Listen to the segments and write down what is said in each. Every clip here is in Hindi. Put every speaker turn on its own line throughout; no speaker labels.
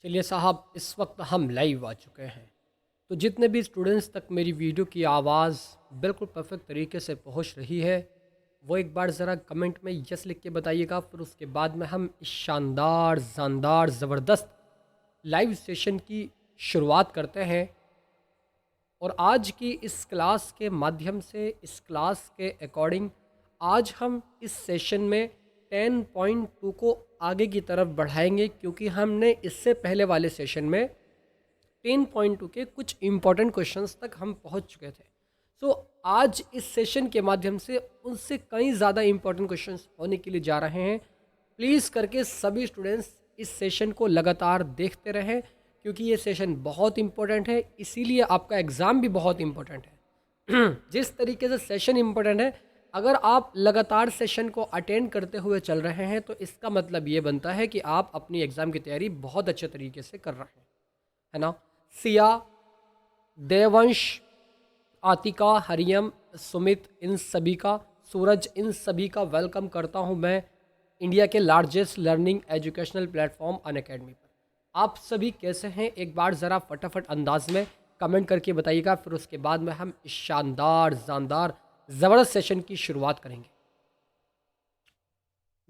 चलिए साहब, इस वक्त हम लाइव आ चुके हैं। तो जितने भी स्टूडेंट्स तक मेरी वीडियो की आवाज़ बिल्कुल परफेक्ट तरीके से पहुंच रही है, वो एक बार ज़रा कमेंट में यस लिख के बताइएगा। फिर उसके बाद में हम इस शानदार शानदार ज़बरदस्त लाइव सेशन की शुरुआत करते हैं। और आज की इस क्लास के माध्यम से, इस क्लास के अकॉर्डिंग, आज हम इस सेशन में 10.2 को आगे की तरफ बढ़ाएंगे, क्योंकि हमने इससे पहले वाले सेशन में 10.2 के कुछ इम्पॉर्टेंट क्वेश्चंस तक हम पहुंच चुके थे। सो आज इस सेशन के माध्यम से उनसे कई ज़्यादा इम्पॉर्टेंट क्वेश्चंस होने के लिए जा रहे हैं। प्लीज़ करके सभी स्टूडेंट्स इस सेशन को लगातार देखते रहें, क्योंकि ये सेशन बहुत इम्पोर्टेंट है, इसीलिए आपका एग्ज़ाम भी बहुत इम्पोर्टेंट है। जिस तरीके से सेशन इम्पोर्टेंट है, अगर आप लगातार सेशन को अटेंड करते हुए चल रहे हैं तो इसका मतलब ये बनता है कि आप अपनी एग्ज़ाम की तैयारी बहुत अच्छे तरीके से कर रहे हैं, है ना। सिया, देवंश, आतिका, हरियम, सुमित, इन सभी का, सूरज, इन सभी का वेलकम करता हूं मैं इंडिया के largest learning educational platform Unacademy पर। आप सभी कैसे हैं, एक बार ज़रा फटाफट अंदाज में कमेंट करके बताइएगा। फिर उसके बाद में हम इस शानदार शानदार ज़बरदस्त सेशन की शुरुआत करेंगे।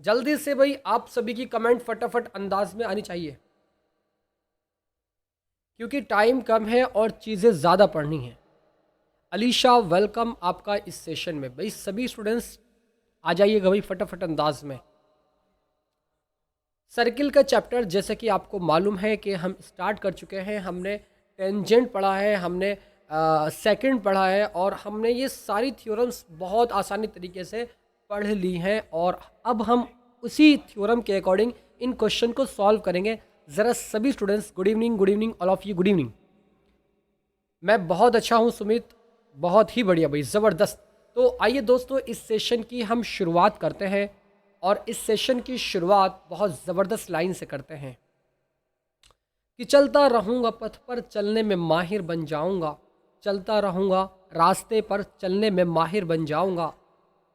जल्दी से भाई, आप सभी की कमेंट फटाफट अंदाज में आनी चाहिए, क्योंकि टाइम कम है और चीज़ें ज़्यादा पढ़नी हैं। अलीशा, वेलकम आपका इस सेशन में। भाई सभी स्टूडेंट्स आ जाइएगा भाई फटाफट अंदाज में। सर्किल का चैप्टर जैसे कि आपको मालूम है कि हम स्टार्ट कर चुके हैं। हमने टेंजेंट पढ़ा है, हमने सेकंड पढ़ा है, और हमने ये सारी थ्योरम्स बहुत आसानी तरीके से पढ़ ली हैं। और अब हम उसी थ्योरम के अकॉर्डिंग इन क्वेश्चन को सॉल्व करेंगे। ज़रा सभी students, good evening all of you, good evening. मैं बहुत अच्छा हूँ सुमित, बहुत ही बढ़िया भाई, ज़बरदस्त। तो आइए दोस्तों, इस सेशन की हम शुरुआत करते हैं, और इस सेशन की शुरुआत बहुत ज़बरदस्त लाइन से करते हैं कि चलता रहूँगा पथ पर चलने में माहिर बन जाऊँगा, चलता रहूँगा रास्ते पर चलने में माहिर बन जाऊँगा,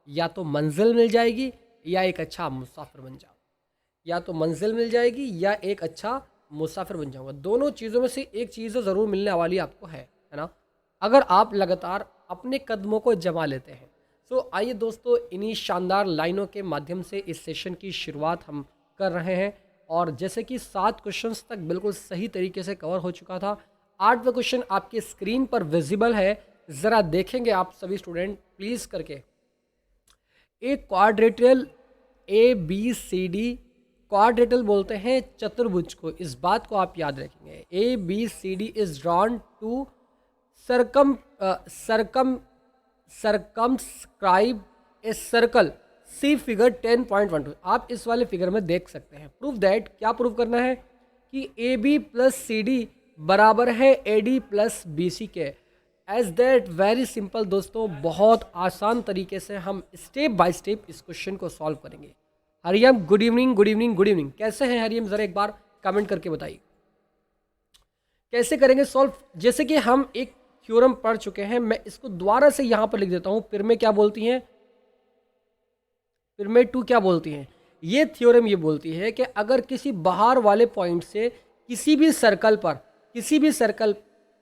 या तो मंजिल मिल जाएगी या एक अच्छा मुसाफिर बन जाऊँगा। या तो मंजिल मिल जाएगी या एक अच्छा मुसाफिर बन जाऊँगा। दोनों चीज़ों में से एक चीज़ तो ज़रूर मिलने वाली आपको है ना, अगर आप लगातार अपने कदमों को जमा लेते हैं। तो आइए दोस्तों, इन्हीं शानदार लाइनों के माध्यम से इस सेशन की शुरुआत हम कर रहे हैं। और जैसे कि 7 क्वेश्चंस तक बिल्कुल सही तरीके से कवर हो चुका था, 8वां क्वेश्चन आपके स्क्रीन पर विजिबल है, ज़रा देखेंगे आप सभी स्टूडेंट प्लीज़ करके। एक quadrilateral A B C D, quadrilateral बोलते हैं चतुर्भुज को, इस बात को आप याद रखेंगे। A B C D is drawn to circum circum circumscribe a circle, see figure 10.12। आप इस वाले फिगर में देख सकते हैं। प्रूफ दैट, क्या प्रूफ करना है कि A B plus C D बराबर है A D plus B C के। एज दैट, वेरी सिंपल दोस्तों, बहुत आसान तरीके से हम स्टेप बाय स्टेप इस क्वेश्चन को सॉल्व करेंगे। Hariyam, good evening good evening good evening, कैसे हैं हरियम, जरा एक बार कमेंट करके बताइए कैसे करेंगे सॉल्व। जैसे कि हम एक थ्योरम पढ़ चुके हैं, मैं इसको दोबारा से यहां पर लिख देता हूं। पिरमे क्या बोलती हैं, पिरमे टू क्या बोलती हैं, ये थ्योरम ये बोलती है कि अगर किसी बाहर वाले पॉइंट से किसी भी सर्कल पर, किसी भी सर्कल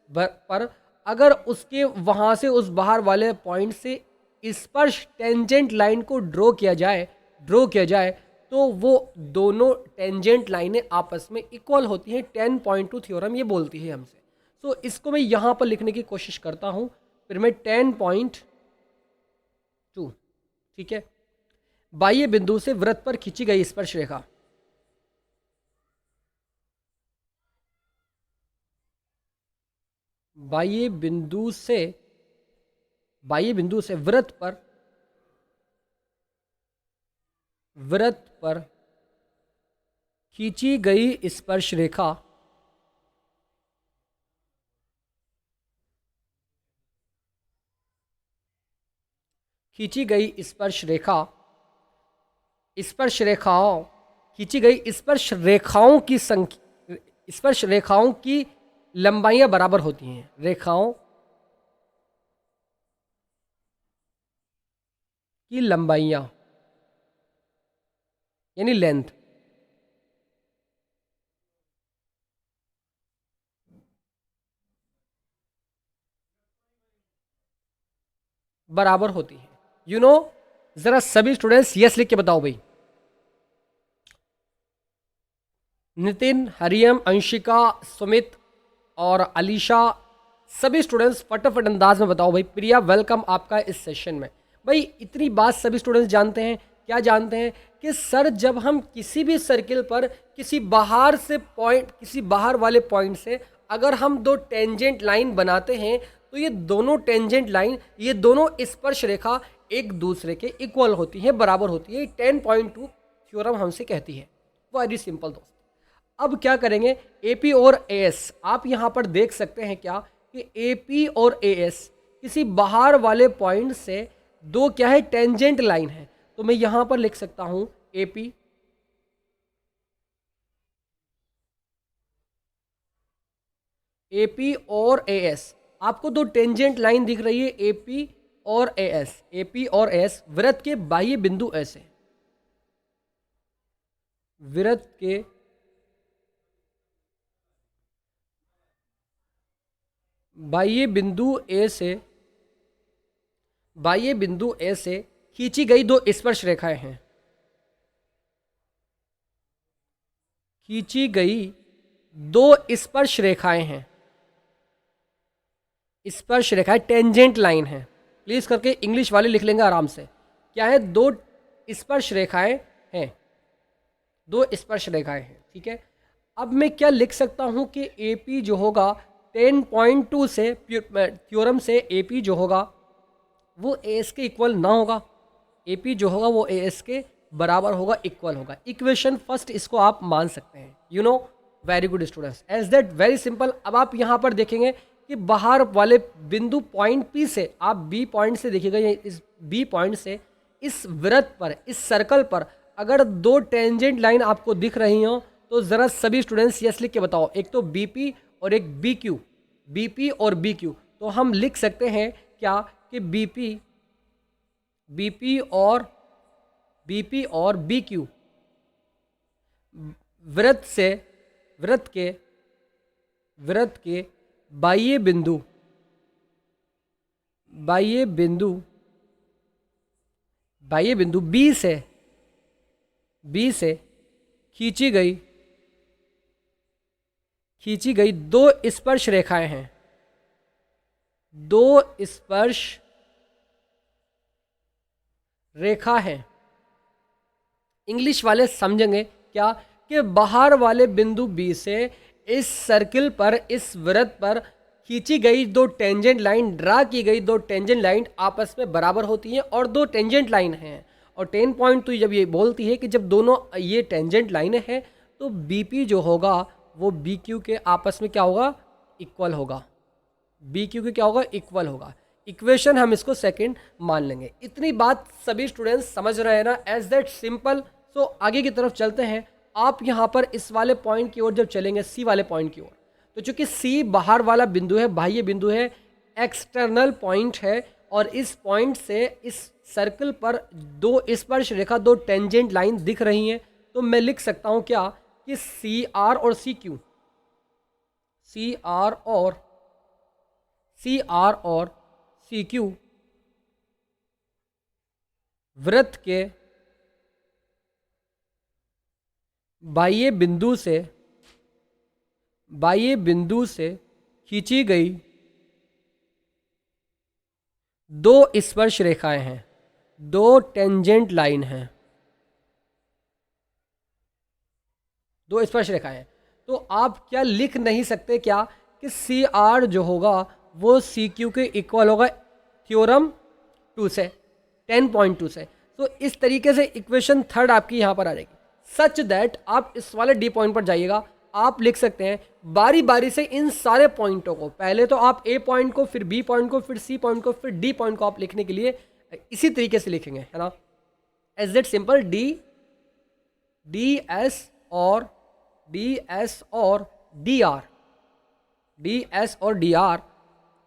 पर अगर उसके वहां से उस बाहर वाले पॉइंट से स्पर्श टेंजेंट लाइन को ड्रॉ किया जाए, तो वो दोनों टेंजेंट लाइनें आपस में इक्वल होती हैं। 10.2 थ्योरम ये बोलती है हमसे। तो इसको मैं यहां पर लिखने की कोशिश करता हूं, फिर मैं 10.2, ठीक है। बाह्य बिंदु से वृत्त पर खींची गई स्पर्श रेखा, बाह्य बिंदु से, बाह्य बिंदु से वृत्त पर खींची गई स्पर्श रेखा खींची गई स्पर्श रेखा स्पर्श रेखाओं खींची गई स्पर्श रेखाओं की संख्या, स्पर्श रेखाओं की लंबाइयां बराबर होती हैं। रेखाओं की लंबाइयां यानी लेंथ, बराबर होती है। यू नो, जरा सभी स्टूडेंट्स यस लिख के बताओ भाई। नितिन, हरियम, अंशिका, सुमित और अलीशा, सभी स्टूडेंट्स फटाफट अंदाज में बताओ भाई। प्रिया, वेलकम आपका इस सेशन में। भाई इतनी बात सभी स्टूडेंट्स जानते हैं, क्या जानते हैं कि सर जब हम किसी भी सर्किल पर किसी बाहर से पॉइंट, किसी बाहर वाले पॉइंट से अगर हम दो टेंजेंट लाइन बनाते हैं तो ये दोनों टेंजेंट लाइन, ये दोनों स्पर्श रेखा एक दूसरे के इक्वल होती है, बराबर होती है। 10.2 थ्योरम हमसे कहती है। वेरी सिंपल दोस्त। अब क्या करेंगे, एपी और एएस, आप यहाँ पर देख सकते हैं क्या कि एपी और एएस किसी बाहर वाले पॉइंट से दो क्या है, टेंजेंट लाइन है। तो मैं यहां पर लिख सकता हूं एपी एपी और एएस। आपको दो टेंजेंट लाइन दिख रही है, एपी और एएस। एपी और एएस वृत्त के बाह्य बिंदु ऐसे, वृत्त के बाह्य बिंदु ए से, बाह्य बिंदु ए से खींची गई दो स्पर्श रेखाएं हैं, खींची गई दो स्पर्श रेखाएं हैं। स्पर्श रेखाएं टेंजेंट लाइन है। प्लीज करके इंग्लिश वाले लिख लेंगे आराम से। क्या है, दो स्पर्श रेखाएं हैं, दो स्पर्श रेखाएं हैं, ठीक है। अब मैं क्या लिख सकता हूं कि एपी जो होगा 10.2 से, थ्योरम से एपी जो होगा वो एएस के इक्वल ना होगा। एपी जो होगा वो एएस के बराबर होगा, इक्वल होगा। इक्वेशन फर्स्ट इसको आप मान सकते हैं। You know, very good students, as that very simple. अब आप यहाँ पर देखेंगे कि बाहर वाले बिंदु पॉइंट पी से, आप बी पॉइंट से देखिएगा, इस बी पॉइंट से इस वृत्त पर, इस सर्कल पर अगर दो टेंजेंट लाइन आपको दिख रही हो तो ज़रा सभी स्टूडेंट्स यस लिख के बताओ। एक तो बीपी और एक बीक्यू, बीपी और बीक्यू। तो हम लिख सकते हैं क्या कि बीपी और बीक्यू वृत्त के बाह्य बिंदु बी से खींची गई दो स्पर्श रेखाएं हैं, दो स्पर्श रेखा है। इंग्लिश वाले समझेंगे क्या कि बाहर वाले बिंदु बी से इस सर्किल पर, इस वृत्त पर खींची गई दो टेंजेंट लाइन, ड्रा की गई दो टेंजेंट लाइन आपस में बराबर होती हैं और दो टेंजेंट लाइन हैं। और 10.2 जब ये बोलती है कि जब दोनों ये टेंजेंट लाइनें हैं तो बीपी जो होगा वो बीक्यू के आपस में क्या होगा, इक्वल होगा। बीक्यू के क्या होगा, इक्वल होगा। इक्वेशन हम इसको सेकंड मान लेंगे। इतनी बात सभी स्टूडेंट्स समझ रहे हैं ना, एज दैट सिंपल। सो आगे की तरफ चलते हैं। आप यहाँ पर इस वाले पॉइंट की ओर जब चलेंगे, सी वाले पॉइंट की ओर, तो चूंकि सी बाहर वाला बिंदु है, बाह्य बिंदु है, एक्सटर्नल पॉइंट है, और इस पॉइंट से इस सर्कल पर दो स्पर्श रेखा, दो टेंजेंट लाइन दिख रही हैं। तो मैं लिख सकता हूँ क्या कि सी आर और सी क्यू, सी आर और सी क्यू वृत्त के बाह्य बिंदु से खींची गई दो स्पर्श रेखाएं हैं, दो टेंजेंट लाइन हैं, दो स्पर्श रेखाएं हैं। तो आप क्या लिख नहीं सकते क्या कि सी आर जो होगा वो सी क्यू के इक्वल होगा, थ्योरम 2 से, 10.2 से। तो इस तरीके से इक्वेशन थर्ड आपकी यहाँ पर आ जाएगी, सच दैट आप इस वाले डी पॉइंट पर जाइएगा। आप लिख सकते हैं बारी बारी से इन सारे पॉइंटों को, पहले तो आप ए पॉइंट को, फिर बी पॉइंट को, फिर सी पॉइंट को, फिर डी पॉइंट को आप लिखने के लिए इसी तरीके से लिखेंगे, है ना। As that simple, D S और डी आर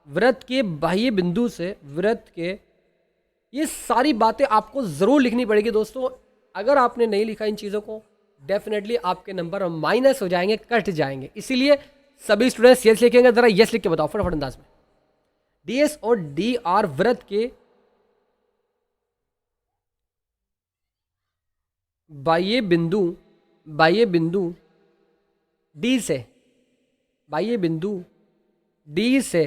वृत्त के बाह्य बिंदु से, वृत्त के, ये सारी बातें आपको जरूर लिखनी पड़ेगी दोस्तों। अगर आपने नहीं लिखा इन चीज़ों को, डेफिनेटली आपके नंबर माइनस हो जाएंगे, कट जाएंगे। इसीलिए सभी स्टूडेंट्स यस लिखेंगे। जरा यस लिख के बताओ फटाफट अंदाज में। डीएस और डी आर वृत्त के बाह्य बिंदु बाह्य बिंदु डी से बाह्य बिंदु डी से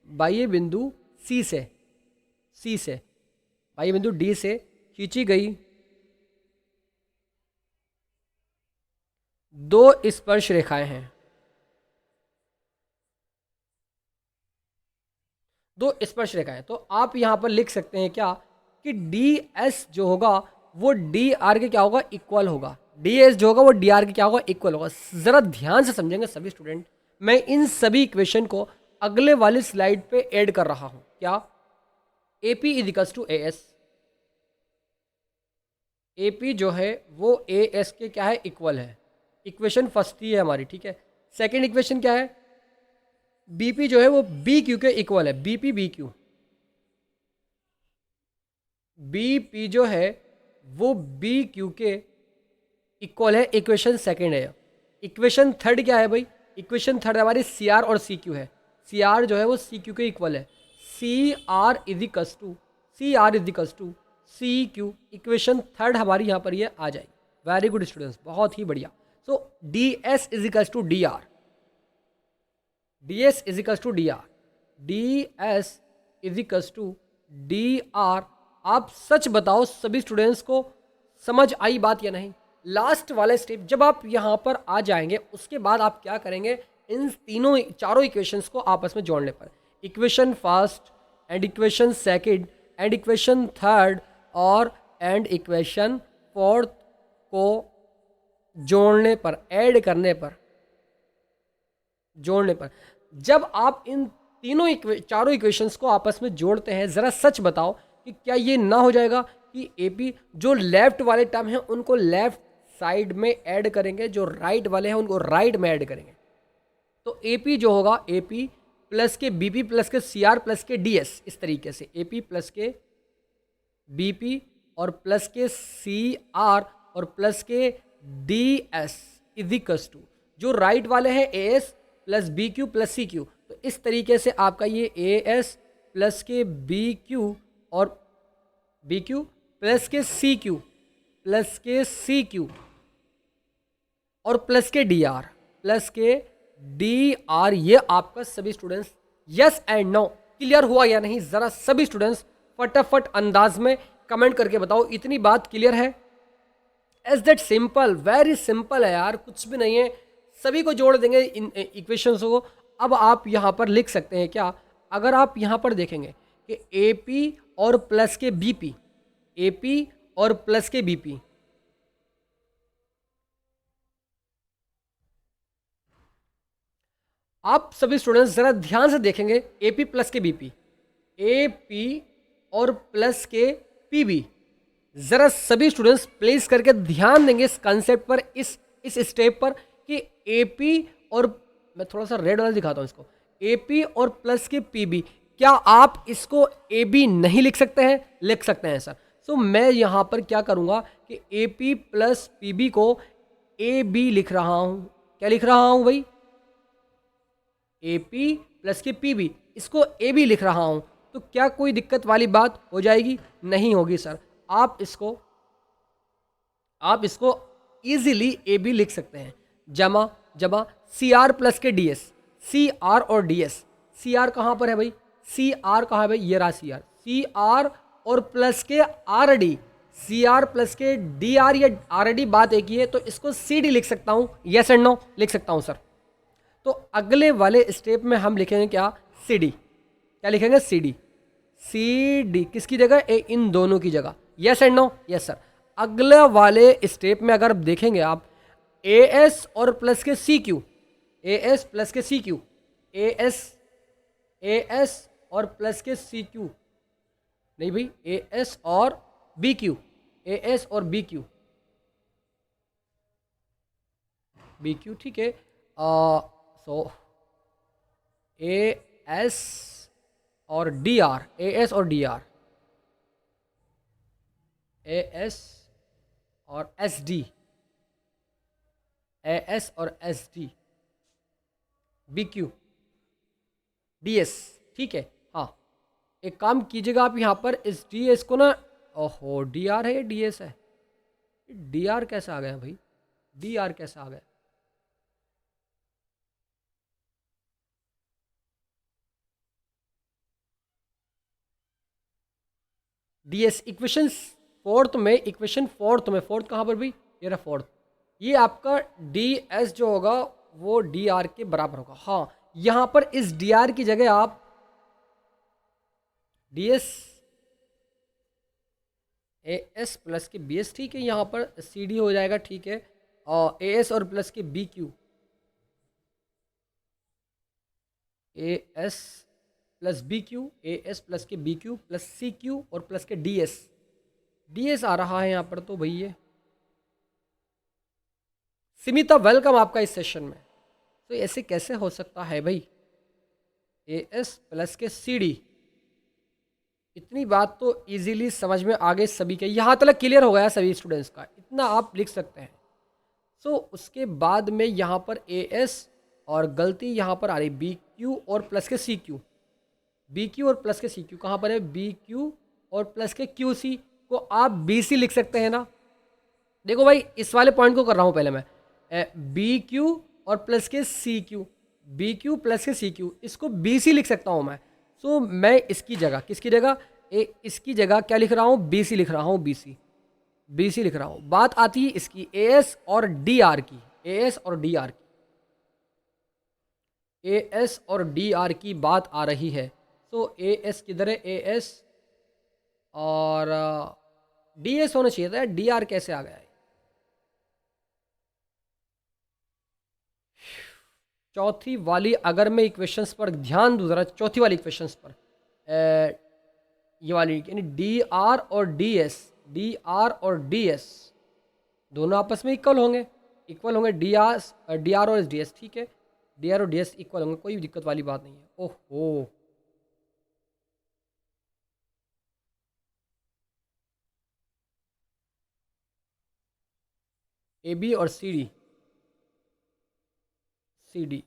बाह्य बिंदु सी से बाह्य बिंदु डी से खींची गई दो स्पर्श रेखाएं हैं। दो स्पर्श रेखाएं, तो आप यहां पर लिख सकते हैं क्या कि डी एस जो होगा वो डी आर के क्या होगा, इक्वल होगा। डी एस जो होगा वो डी आर के क्या होगा, इक्वल होगा। जरा ध्यान से समझेंगे सभी स्टूडेंट, मैं इन सभी इक्वेशन को अगले वाली स्लाइड पे ऐड कर रहा हूं। क्या A P is equals to A S, A P जो है वो ए एस के क्या है, इक्वल है। इक्वेशन फर्स्ट ही है हमारी, ठीक है। सेकेंड इक्वेशन क्या है, बीपी जो है वो बी क्यू के इक्वल है। बीपी बी क्यू, बीपी जो है वो बी क्यू के इक्वल है। इक्वेशन सेकेंड है। इक्वेशन थर्ड क्या है भाई, इक्वेशन थर्ड हमारी सी आर और सी क्यू है। सी आर जो है वो सी क्यू के इक्वल है। C R is equals to C Q. Equation third हमारी यहाँ पर ये आ जाएगी। वेरी गुड स्टूडेंट्स, बहुत ही बढ़िया। So D S is equals to D R, D S is equals to D R, D S is equals to D R. आप सच बताओ सभी स्टूडेंट्स को समझ आई बात या नहीं। लास्ट वाला स्टेप जब आप यहाँ पर आ जाएंगे उसके बाद आप क्या करेंगे, इन तीनों चारों इक्वेशंस को आपस में जोड़ने पर, equation first and equation second and equation third और एंड इक्वेशन फोर्थ को जोड़ने पर, ऐड करने पर, जोड़ने पर, जब आप इन तीनों चारों इक्वेशंस को आपस में जोड़ते हैं, ज़रा सच बताओ कि क्या ये ना हो जाएगा कि एपी जो लेफ्ट वाले टर्म हैं उनको लेफ्ट साइड में ऐड करेंगे, जो राइट वाले हैं उनको राइट में ऐड करेंगे। तो एपी जो होगा, एपी प्लस के बीपी प्लस के सीआर प्लस के डीएस, इस तरीके से एपी प्लस के बीपी और प्लस के सीआर और प्लस के डीएस इजिकल्स टू, जो राइट वाले हैं AS plus B Q plus C Q. तो इस तरीके से आपका ये ए एस प्लस के बी क्यू और बी क्यू प्लस के सी क्यू प्लस के सी क्यू और प्लस के डी आर प्लस के डी आर, ये आपका सभी students yes and no clear हुआ या नहीं। ज़रा सभी स्टूडेंट्स फटाफट अंदाज में कमेंट करके बताओ, इतनी बात क्लियर है। As that simple, very simple है यार, कुछ भी नहीं है। सभी को जोड़ देंगे इन इक्वेशंस को। अब आप यहाँ पर लिख सकते हैं क्या, अगर आप यहाँ पर देखेंगे कि ए पी और प्लस के बी पी, ए पी और प्लस के बी पी, आप सभी स्टूडेंट्स जरा ध्यान से देखेंगे ए पी प्लस के बी पी, ए पी और प्लस के पी बी। ज़रा सभी स्टूडेंट्स प्लीज करके ध्यान देंगे इस कंसेप्ट पर, इस स्टेप पर कि एपी और, मैं थोड़ा सा रेड वाला दिखाता हूँ इसको, एपी और प्लस के पीबी, क्या आप इसको ए बी नहीं लिख सकते हैं? लिख सकते हैं सर। सो मैं यहाँ पर क्या करूँगा कि एपी प्लस पीबी को ए बी लिख रहा हूँ। क्या लिख रहा हूँ भाई? एपी प्लस के पीबी, इसको ए बी लिख रहा हूँ। तो क्या कोई दिक्कत वाली बात हो जाएगी? नहीं होगी सर। आप इसको इजीली ए बी लिख सकते हैं। जमा जमा सी आर प्लस के डी एस, सी आर और डी एस। सी आर कहाँ पर है भाई? सी आर कहाँ है भाई? ये रहा सी आर। सी आर और plus K R D, C R plus के डी आर या आर डी, बात एक ही है। तो इसको सी डी लिख सकता हूँ, यस एंड नो लिख सकता हूँ सर। तो अगले वाले स्टेप में हम लिखेंगे क्या? C D. क्या लिखेंगे? C D. सी डी किसकी जगह? इन दोनों की जगह। Yes and no? Yes sir. अगले वाले स्टेप में अगर देखेंगे आप, ए एस और प्लस के C Q, A S plus के सी क्यू, ए एस और प्लस के सी क्यू, नहीं भाई, ए एस और बी क्यू, ए एस और बी क्यू, बी क्यू, ठीक है। सो ए एस और डी आर, ए एस और डी आर, ए एस और एस डी, ए एस और S D, B Q, D S, ठीक है। हाँ, एक काम कीजिएगा आप यहाँ पर इस डी एस को ना, ओहो डी आर है या डी एस है? डी आर कैसे आ गया भाई, डी आर कैसे आ गया? डी एस इक्वेशन फोर्थ में फोर्थ कहाँ पर भी, ये रहा फोर्थ। ये आपका डी एस जो होगा वो डी आर के बराबर होगा। हाँ, यहाँ पर इस डी आर की जगह आप D S A S plus के बी एस, ठीक है, यहाँ पर सी डी हो जाएगा, ठीक है, और ए एस और प्लस के B Q, A S plus B Q, A S plus के B Q plus C Q और प्लस के डी एस, डी एस आ रहा है यहाँ पर। तो भैया सिमिता वेलकम आपका इस सेशन में। तो ऐसे कैसे हो सकता है भाई, ए एस प्लस के सी डी, इतनी बात तो इजीली समझ में आ गई सभी के, यहाँ तक क्लियर हो गया सभी स्टूडेंट्स का, इतना आप लिख सकते हैं। सो उसके बाद में यहाँ पर ए एस और गलती यहाँ पर आ रही बी क्यू और प्लस के सी क्यू, बी क्यू और प्लस के सी क्यू कहाँ पर है, बी क्यू और प्लस के क्यू सी को आप बी सी लिख सकते हैं ना। देखो भाई इस वाले पॉइंट को कर रहा हूँ पहले मैं, बी क्यू और प्लस के C Q, B Q plus के सी क्यू, इसको बी सी लिख सकता हूँ मैं। सो मैं इसकी जगह, किसकी जगह, इसकी जगह क्या लिख रहा हूँ, बी सी लिख रहा हूँ, बी सी लिख रहा हूँ। बात आती है इसकी ए एस और डी आर की, ए एस और डी आर की, ए एस और डी आर की बात आ रही है। तो ए एस किधर है, ए एस और डी एस होना चाहिए था, डी आर कैसे आ गया है? चौथी वाली अगर मैं इक्वेशंस पर ध्यान दूँ ज़रा, चौथी वाली इक्वेशंस पर, ये वाली यानी डी आर और डी एस, डी आर और डी एस दोनों आपस में इक्वल होंगे, डी आर और डी एस, ठीक है, डी आर और डी एस इक्वल होंगे, कोई दिक्कत वाली बात नहीं है। ओहो, ए बी और सी डी,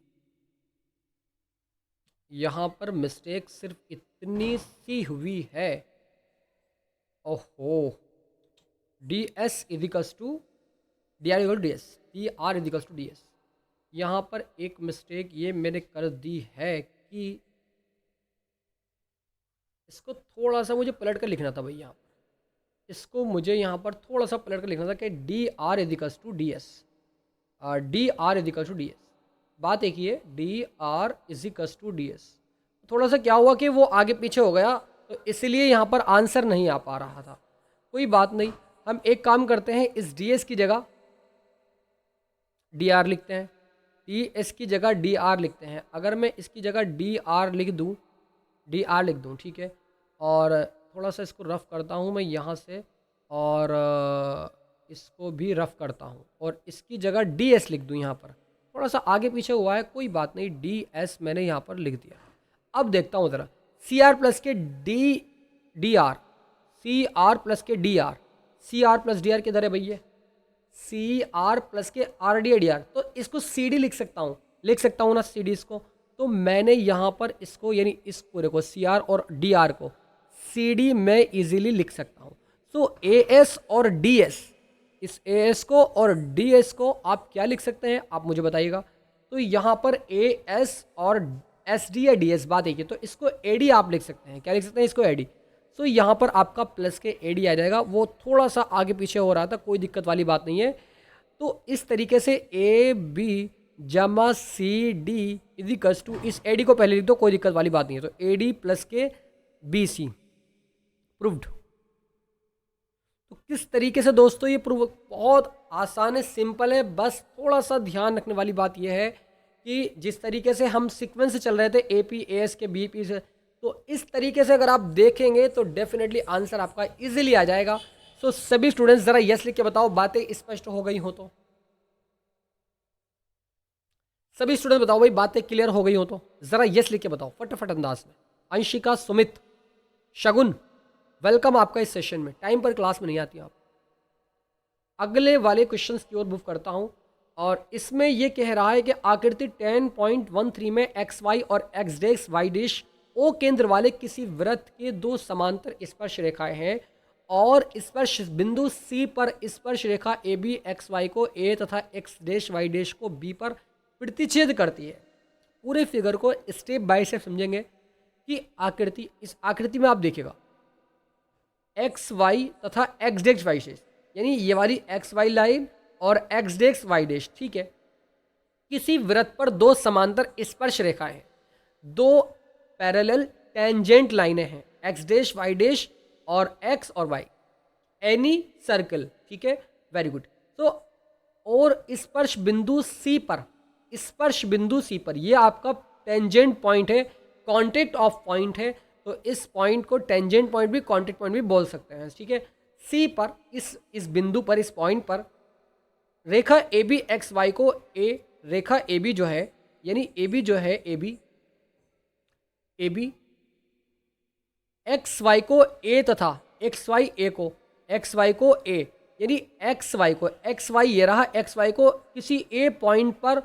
यहाँ पर मिस्टेक सिर्फ इतनी सी हुई है। ओहो, D S is equals to D R equal D S, D R is equals to D S, यहाँ पर एक मिस्टेक ये मैंने कर दी है कि इसको थोड़ा सा मुझे पलट कर लिखना था भाई, यहाँ पर इसको मुझे यहाँ पर थोड़ा सा पलट कर लिखना था कि D R is equals to D S, D R is equals to D S, बात एक ही है, D R is equals to D S. थोड़ा सा क्या हुआ कि वो आगे पीछे हो गया, तो इसलिए यहाँ पर आंसर नहीं आ पा रहा था। कोई बात नहीं, हम एक काम करते हैं, इस डी एस की जगह डी आर लिखते हैं, डी एस की जगह डी आर लिखते हैं। अगर मैं इसकी जगह डी आर लिख दूँ, ठीक है, और थोड़ा सा इसको रफ़ करता हूँ मैं यहाँ से, और इसको भी रफ़ करता हूँ, और इसकी जगह डी एस लिख दूँ। यहाँ पर थोड़ा सा आगे पीछे हुआ है, कोई बात नहीं, डी एस मैंने यहाँ पर लिख दिया। अब देखता हूँ ज़रा, सी आर प्लस के D R, C R plus के D R, C R plus D R किधर है भैया, C R plus K R D R, तो इसको सी डी लिख सकता हूँ ना, सी डी इसको। तो मैंने यहाँ पर इसको यानी इस पूरे को सी आर और डी आर को सी डी में ईजिली लिख सकता हूँ। सो ए एस और डी एस, इस ए एस को और डी एस को आप क्या लिख सकते हैं, आप मुझे बताइएगा। तो यहाँ पर ए एस और एस डी या डी एस, बात एक है, तो इसको ए डी आप लिख सकते हैं, क्या लिख सकते हैं, इसको ए डी। तो यहाँ पर आपका प्लस के ए डी आ जाएगा, वो थोड़ा सा आगे पीछे हो रहा था, कोई दिक्कत वाली बात नहीं है। तो इस तरीके से ए बी जमा सी डी इजिकल्स टू, इस ए डी को पहले लिख दो, कोई दिक्कत वाली बात नहीं है। तो ए डी प्लस के बी सी प्रूव्ड। तो किस तरीके से दोस्तों ये प्रूव, बहुत आसान है, सिंपल है, बस थोड़ा सा ध्यान रखने वाली बात यह है कि जिस तरीके से हम सीक्वेंस से चल रहे थे ए पी ए एस के बी पी से, तो इस तरीके से अगर आप देखेंगे तो डेफिनेटली आंसर आपका इजीली आ जाएगा। सो सभी स्टूडेंट्स ज़रा यस लिख के बताओ, बातें स्पष्ट हो गई हो तो। सभी स्टूडेंट बताओ भाई, बातें क्लियर हो गई हो तो ज़रा यस लिख के बताओ फटाफट अंदाज में। अंशिका, सुमित, शगुन, वेलकम आपका इस सेशन में, टाइम पर क्लास में नहीं आती आप। अगले वाले क्वेश्चंस की ओर मूव करता हूं, और इसमें यह कह रहा है कि आकृति 10.13 में एक्स वाई और X dash Y dash O केंद्र वाले किसी वृत्त के दो समांतर स्पर्श रेखाएं हैं और स्पर्श बिंदु सी पर स्पर्श रेखा ए बी एक्स वाई को ए तथा एक्स डैश वाई डैश को बी पर प्रतिच्छेद करती है। पूरे फिगर को स्टेप बाय स्टेप समझेंगे कि आकृति, इस आकृति में आप देखिएगा एक्स वाई तथा एक्स डैश वाई डैश, यानी ये वाली एक्स वाई लाइन और एक्स डैश वाई डैश, ठीक है। किसी वृत्त पर दो समांतर स्पर्श रेखाएं हैं, दो पैरेलल टेंजेंट लाइनें हैं, एक्स डैश वाई डैश और एक्स और वाई, एनी सर्कल, ठीक है, वेरी गुड। तो और स्पर्श बिंदु सी पर, स्पर्श बिंदु सी पर ये आपका टेंजेंट पॉइंट है, कॉन्टेक्ट ऑफ पॉइंट है, तो इस पॉइंट को टेंजेंट पॉइंट भी कॉन्टेक्ट पॉइंट भी बोल सकते हैं, ठीक है। सी पर इस बिंदु पर, इस पॉइंट पर रेखा ए बी एक्स वाई को रेखा ए बी जो है, यानी ए बी जो है ए बी एक्स वाई को ए तथा एक्स वाई ए को एक्स वाई को ए, यानी एक्स वाई को एक्स वाई ये रहा, एक्स वाई को किसी ए पॉइंट पर,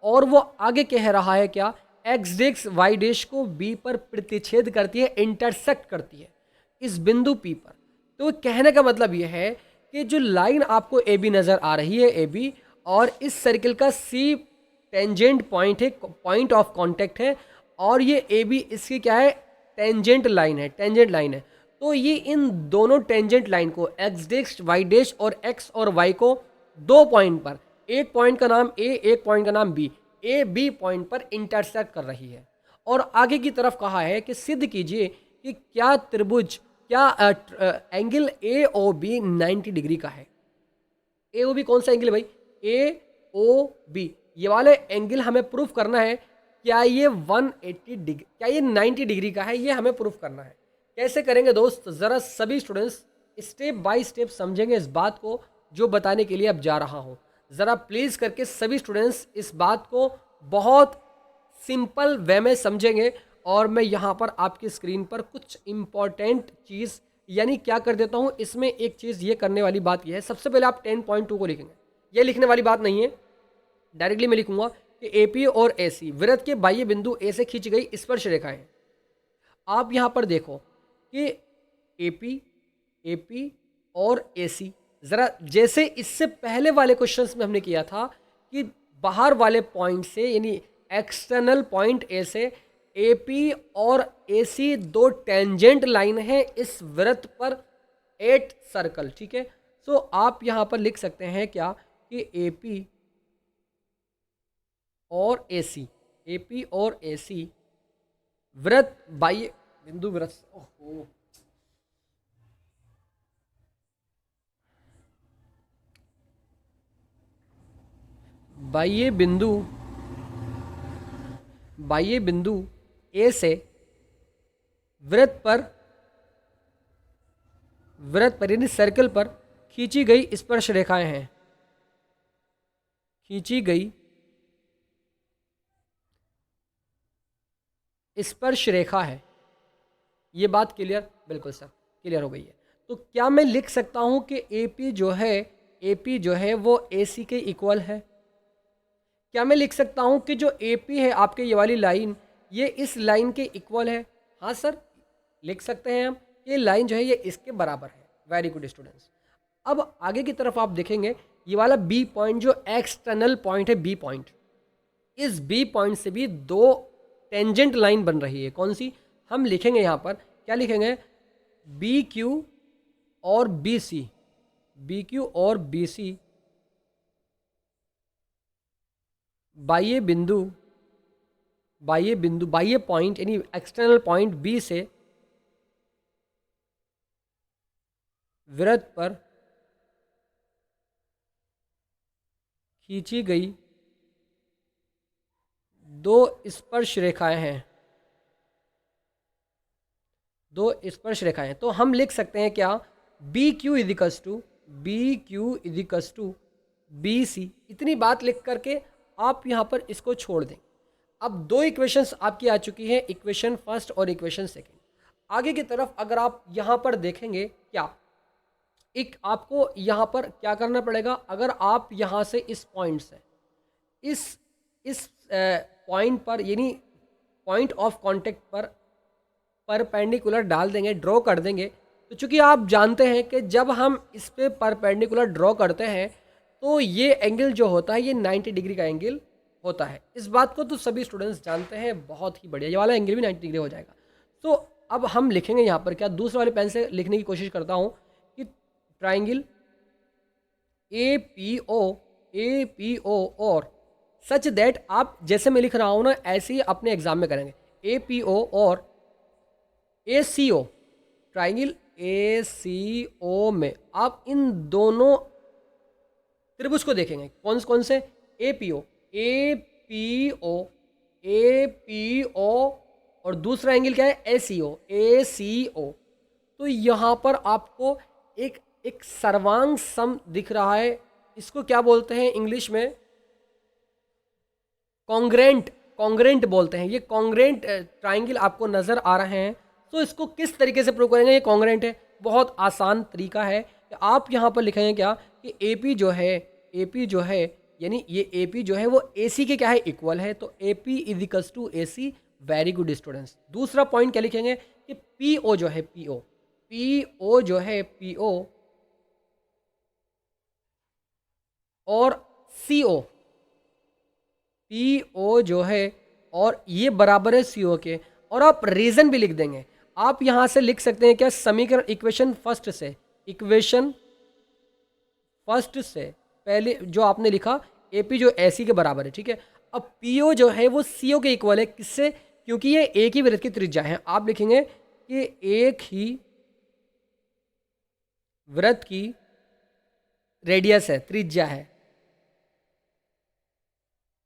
और वो आगे कह रहा है क्या, एक्स डैश वाई डैश को बी पर प्रतिच्छेद करती है, इंटरसेक्ट करती है इस बिंदु पी पर। तो कहने का मतलब यह है कि जो लाइन आपको ए बी नज़र आ रही है, ए बी, और इस सर्किल का सी टेंजेंट पॉइंट है, पॉइंट ऑफ कांटेक्ट है, और ये ए बी इसकी क्या है, टेंजेंट लाइन है, टेंजेंट लाइन है। तो ये इन दोनों टेंजेंट लाइन को एक्स डैश वाई डैश और एक्स और वाई को दो पॉइंट पर, एक पॉइंट का नाम ए, एक पॉइंट का नाम बी, ए बी पॉइंट पर इंटरसेक्ट कर रही है। और आगे की तरफ कहा है कि सिद्ध कीजिए कि क्या त्रिभुज, क्या angle A O B 90 degree का है। ए ओ बी कौन सा एंगल है भाई, ए ओ बी, ये वाले एंगल हमें प्रूफ करना है। क्या ये 180 डिग्री, क्या ये 90 डिग्री का है, ये हमें प्रूफ करना है। कैसे करेंगे दोस्त, ज़रा सभी स्टूडेंट्स स्टेप बाय स्टेप समझेंगे इस बात को जो बताने के लिए अब जा रहा हूँ। ज़रा प्लीज़ करके सभी स्टूडेंट्स इस बात को बहुत सिंपल वे में समझेंगे। और मैं यहाँ पर आपकी स्क्रीन पर कुछ इम्पॉर्टेंट चीज़ यानी क्या कर देता हूँ, इसमें एक चीज़ ये करने वाली बात यह है, सबसे पहले आप 10.2 को लिखेंगे। ये लिखने वाली बात नहीं है, डायरेक्टली मैं लिखूंगा कि एपी और एसी वृत्त के बाह्य बिंदु ए से खींची गई स्पर्श रेखाएं। आप यहाँ पर देखो कि एपी और एसी, ज़रा जैसे इससे पहले वाले क्वेश्चंस में हमने किया था कि बाहर वाले पॉइंट से, यानी एक्सटर्नल पॉइंट ए से एपी और एसी दो टेंजेंट लाइन है इस वृत्त पर 8 सर्कल, ठीक है। सो आप यहाँ पर लिख सकते हैं क्या कि एपी और एसी वृत्त बाह्य बिंदु वृत्त, ओहो बाह्य बिंदु ए से वृत्त पर यानी सर्कल पर खींची गई स्पर्श रेखाएं हैं, खींची गई स्पर्श रेखा है। ये बात क्लियर, बिल्कुल सर क्लियर हो गई है। तो क्या मैं लिख सकता हूं कि एपी जो है वो एसी के इक्वल है? क्या मैं लिख सकता हूं कि जो एपी है आपके ये वाली लाइन, ये इस लाइन के इक्वल है? हाँ सर, लिख सकते हैं हम, ये लाइन जो है ये इसके बराबर है। Very good students. अब आगे की तरफ आप देखेंगे ये वाला बी पॉइंट जो एक्सटर्नल पॉइंट है, बी पॉइंट, इस बी पॉइंट से भी दो टेंजेंट लाइन बन रही है। कौन सी? हम लिखेंगे यहाँ पर, क्या लिखेंगे, बी क्यू और बी सी, बी क्यू और बी सी बाह्य पॉइंट यानी एक्सटर्नल पॉइंट बी से वृत्त पर खींची गई दो स्पर्श रेखाएं हैं, दो स्पर्श रेखाएं। तो हम लिख सकते हैं क्या, B Q is equals to B C. इतनी बात लिख करके आप यहाँ पर इसको छोड़ दें। अब दो इक्वेशंस आपकी आ चुकी हैं, इक्वेशन फर्स्ट और इक्वेशन सेकंड। आगे की तरफ अगर आप यहाँ पर देखेंगे, क्या एक आपको यहाँ पर क्या करना पड़ेगा, अगर आप यहाँ से इस पॉइंट से इस पॉइंट पर यानी पॉइंट ऑफ कांटेक्ट पर परपेंडिकुलर डाल देंगे, ड्रॉ कर देंगे, तो चूंकि आप जानते हैं कि जब हम इस पे परपेंडिकुलर ड्रॉ करते हैं तो ये एंगल जो होता है ये 90 डिग्री का एंगल होता है। इस बात को तो सभी स्टूडेंट्स जानते हैं, बहुत ही बढ़िया। ये वाला एंगल भी 90 डिग्री हो जाएगा। तो अब हम लिखेंगे यहाँ पर क्या, दूसरे वाले पेन से लिखने की कोशिश करता हूँ कि ट्राइंगल ए पी ओ और सच दैट, आप जैसे मैं लिख रहा हूँ ना ऐसे ही अपने एग्जाम में करेंगे। ए पी ओ और ए सी ओ, ट्राइंगल ए सी ओ में आप इन दोनों त्रिभुज को देखेंगे। कौन कौन से, A P O, A P O, A P O, और दूसरा एंगल क्या है, ए सी ओ, ए सी ओ। तो यहाँ पर आपको एक एक सर्वांग सम दिख रहा है। इसको क्या बोलते हैं इंग्लिश में, कॉन्ग्रेंट, कॉन्ग्रेंट बोलते हैं। ये कॉन्ग्रेंट ट्राइंगल आपको नज़र आ रहे हैं। तो इसको किस तरीके से प्रूव करेंगे ये कॉन्ग्रेंट है, बहुत आसान तरीका है। आप यहाँ पर लिखेंगे क्या कि AP जो है, AP जो है यानी ये AP जो है वो AC के क्या है, इक्वल है। तो AP is equals to AC। Very good students. दूसरा पॉइंट क्या लिखेंगे कि PO जो है, PO जो है, PO और CO, PO जो है और ये बराबर है CO के। और आप रीजन भी लिख देंगे। आप यहां से लिख सकते हैं क्या, समीकरण, इक्वेशन फर्स्ट से, इक्वेशन फर्स्ट से पहले जो आपने लिखा AP जो AC के बराबर है, ठीक है। अब PO जो है वो CO के इक्वल है, किससे, क्योंकि ये एक ही वृत्त की त्रिज्या है। आप लिखेंगे कि एक ही वृत्त की रेडियस है, त्रिज्या है,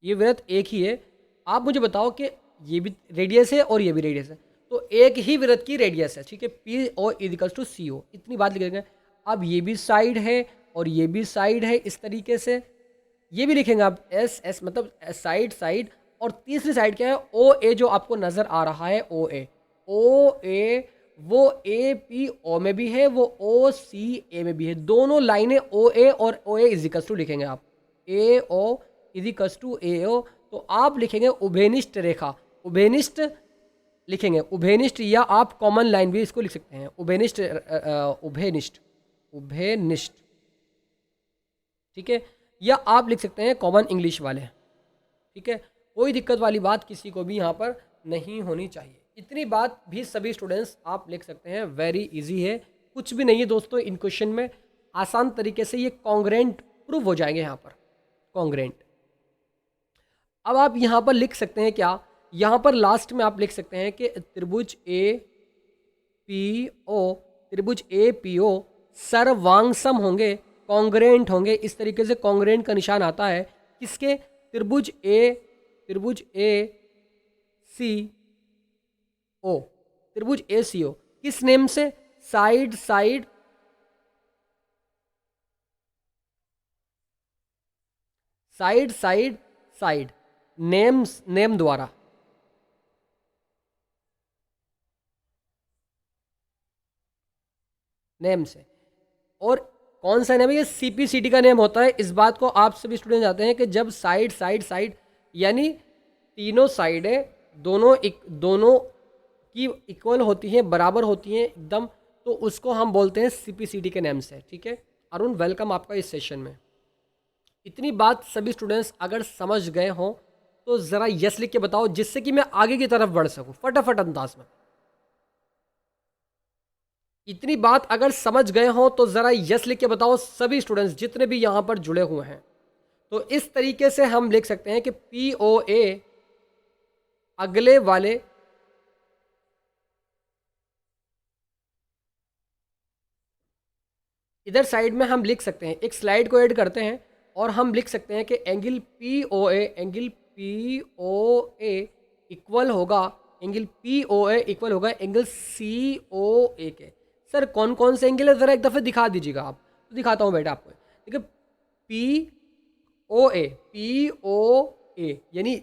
ये वृत्त एक ही है। आप मुझे बताओ कि ये भी रेडियस है और ये भी रेडियस है, तो एक ही वृत्त की रेडियस है, ठीक है। PO इक्वल्स टू CO, इतनी बात लिख देंगे। अब ये भी साइड है और ये भी साइड है, इस तरीके से ये भी लिखेंगे आप S मतलब साइड साइड। और तीसरी साइड क्या है, OA जो आपको नज़र आ रहा है, OA वो APO में भी है, वो OCA में भी है। दोनों लाइनें OA और OA इज इक्वल्स टू लिखेंगे आप, AO is equals to AO। तो आप लिखेंगे उभयनिष्ठ रेखा, उभयनिष्ठ लिखेंगे, उभयनिष्ठ, या आप कॉमन लाइन भी इसको लिख सकते हैं, उभयनिष्ठ, उभयनिष्ठ, उभयनिष्ठ, ठीक है। या आप लिख सकते हैं कॉमन इंग्लिश वाले, ठीक है। कोई दिक्कत वाली बात किसी को भी यहाँ पर नहीं होनी चाहिए। इतनी बात भी सभी स्टूडेंट्स आप लिख सकते हैं, वेरी इजी है, कुछ भी नहीं है दोस्तों। इन क्वेश्चन में आसान तरीके से ये कॉन्ग्रेंट प्रूव हो जाएंगे यहाँ पर, कॉन्ग्रेंट। अब आप यहाँ पर लिख सकते हैं क्या, यहाँ पर लास्ट में आप लिख सकते हैं कि त्रिभुज APO सर्वांगसम होंगे, कॉन्ग्रेंट होंगे। इस तरीके से कॉन्ग्रेंट का निशान आता है किसके, त्रिभुज ACO, किस नेम से, side side, side side side, name द्वारा, नेम से। और कौन सा नेम है, ये CPCT का नेम होता है। इस बात को आप सभी स्टूडेंट जानते हैं कि जब साइड साइड साइड यानी तीनों साइडें दोनों की इक्वल होती हैं, बराबर होती हैं एकदम, तो उसको हम बोलते हैं CPCT के नेम से, ठीक है। अरुण वेलकम आपका इस सेशन में। इतनी बात सभी स्टूडेंट्स अगर समझ गए हों तो ज़रा यस लिख के बताओ, जिससे कि मैं आगे की तरफ बढ़ सकूं फटाफट अंदाज में। इतनी बात अगर समझ गए हो तो ज़रा यस लिख के बताओ सभी स्टूडेंट्स जितने भी यहाँ पर जुड़े हुए हैं। तो इस तरीके से हम लिख सकते हैं कि POA अगले वाले इधर साइड में हम लिख सकते हैं, एक स्लाइड को ऐड करते हैं और हम लिख सकते हैं कि एंगल POA इक्वल होगा, एंगल POA इक्वल होगा एंगल COA के। सर कौन कौन से एंगल है, ज़रा एक दफ़े दिखा दीजिएगा आप। तो दिखाता हूँ बेटा आपको, देखिए POA यानी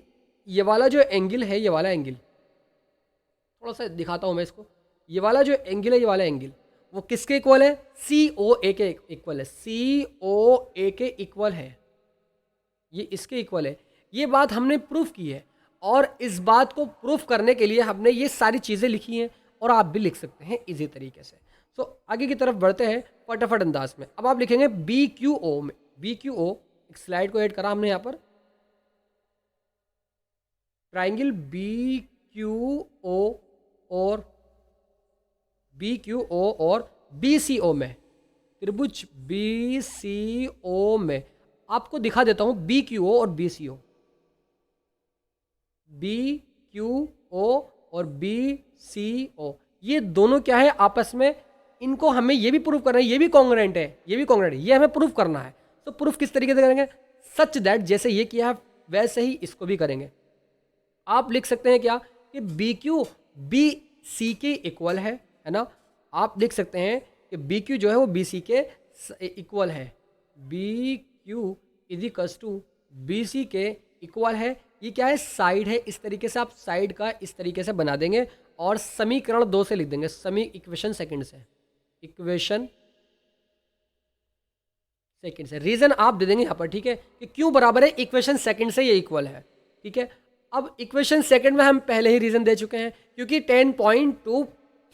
ये वाला जो एंगल है, ये वाला एंगल, थोड़ा सा दिखाता हूँ मैं इसको। ये वाला जो एंगल है, ये वाला एंगल वो किसके इक्वल है, COA के इक्वल है, COA के इक्वल है, ये इसके इक्वल है। ये बात हमने प्रूफ की है और इस बात को प्रूफ करने के लिए हमने ये सारी चीज़ें लिखी हैं और आप भी लिख सकते हैं इजी तरीके से। तो आगे की तरफ बढ़ते हैं फटाफट अंदाज में। अब आप लिखेंगे बी क्यू ओ में, बी क्यू ओ, एक स्लाइड को ऐड करा हमने यहाँ पर, ट्राइंगल बी क्यू ओ और बी क्यू ओ और बी सी ओ में, त्रिभुज बी सी ओ में आपको दिखा देता हूं बी क्यू ओ और B C O, B Q ओ और बी सी ओ, ये दोनों क्या है आपस में, इनको हमें ये भी प्रूफ करना है, ये भी कॉन्ग्रुएंट है, ये भी कॉन्ग्रुएंट है, ये हमें प्रूफ करना है। तो प्रूफ किस तरीके से करेंगे, सच दैट जैसे ये किया है वैसे ही इसको भी करेंगे। आप लिख सकते हैं क्या कि बी क्यू बी सी के इक्वल है ना। आप लिख सकते हैं कि बी क्यू जो है वो बी सी के इक्वल है, B Q is equals to B C के इक्वल है। ये क्या है, साइड है, इस तरीके से आप साइड का इस तरीके से बना देंगे और समीकरण 2 से लिख देंगे, इक्वेशन सेकंड से, इक्वेशन सेकंड से। रीजन आप दे देंगे यहाँ पर, ठीक है, कि क्यों बराबर है इक्वेशन सेकंड से ये इक्वल है, ठीक है। अब इक्वेशन सेकंड में हम पहले ही रीजन दे चुके हैं क्योंकि 10.2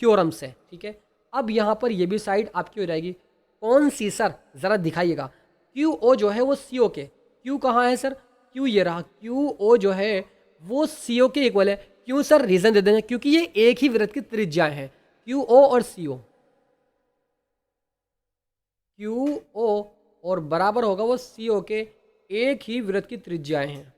थ्योरम से, ठीक है। अब यहाँ पर ये भी साइड आपकी हो जाएगी, कौन सी सर, जरा दिखाइएगा। क्यू ओ जो है वो सी ओ के, क्यू कहाँ है सर, क्यू ये रहा, क्यू ओ जो है वो सी ओ के इक्वल है। क्यों सर, रीजन दे देंगे क्योंकि ये एक ही वृत्त की त्रिज्याएं हैं, क्यू ओ और सी ओ, क्यू ओ और बराबर होगा वो सी ओ के, एक ही वृत्त की त्रिज्याएं हैं।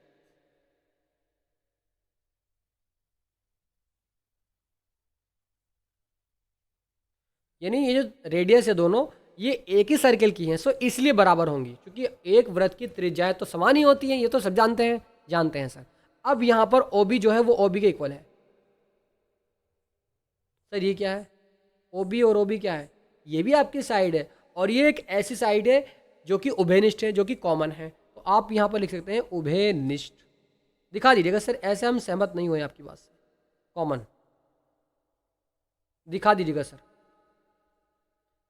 यानी ये जो रेडियस है दोनों, ये एक ही सर्कल की हैं, सो इसलिए बराबर होंगी, क्योंकि एक वृत्त की त्रिज्याएं तो समान ही होती हैं, ये तो सब जानते हैं सर। अब यहाँ पर ओ बी जो है वो ओ बी के इक्वल है। सर ये क्या है, ओ बी और ओ बी क्या है, ये भी आपकी साइड है और ये एक ऐसी साइड है जो कि उभयनिष्ठ है, जो कि कॉमन है। तो आप यहाँ पर लिख सकते हैं उभयनिष्ठ। दिखा दीजिएगा सर, ऐसे हम सहमत नहीं हुए आपकी बात से, कॉमन दिखा दीजिएगा सर,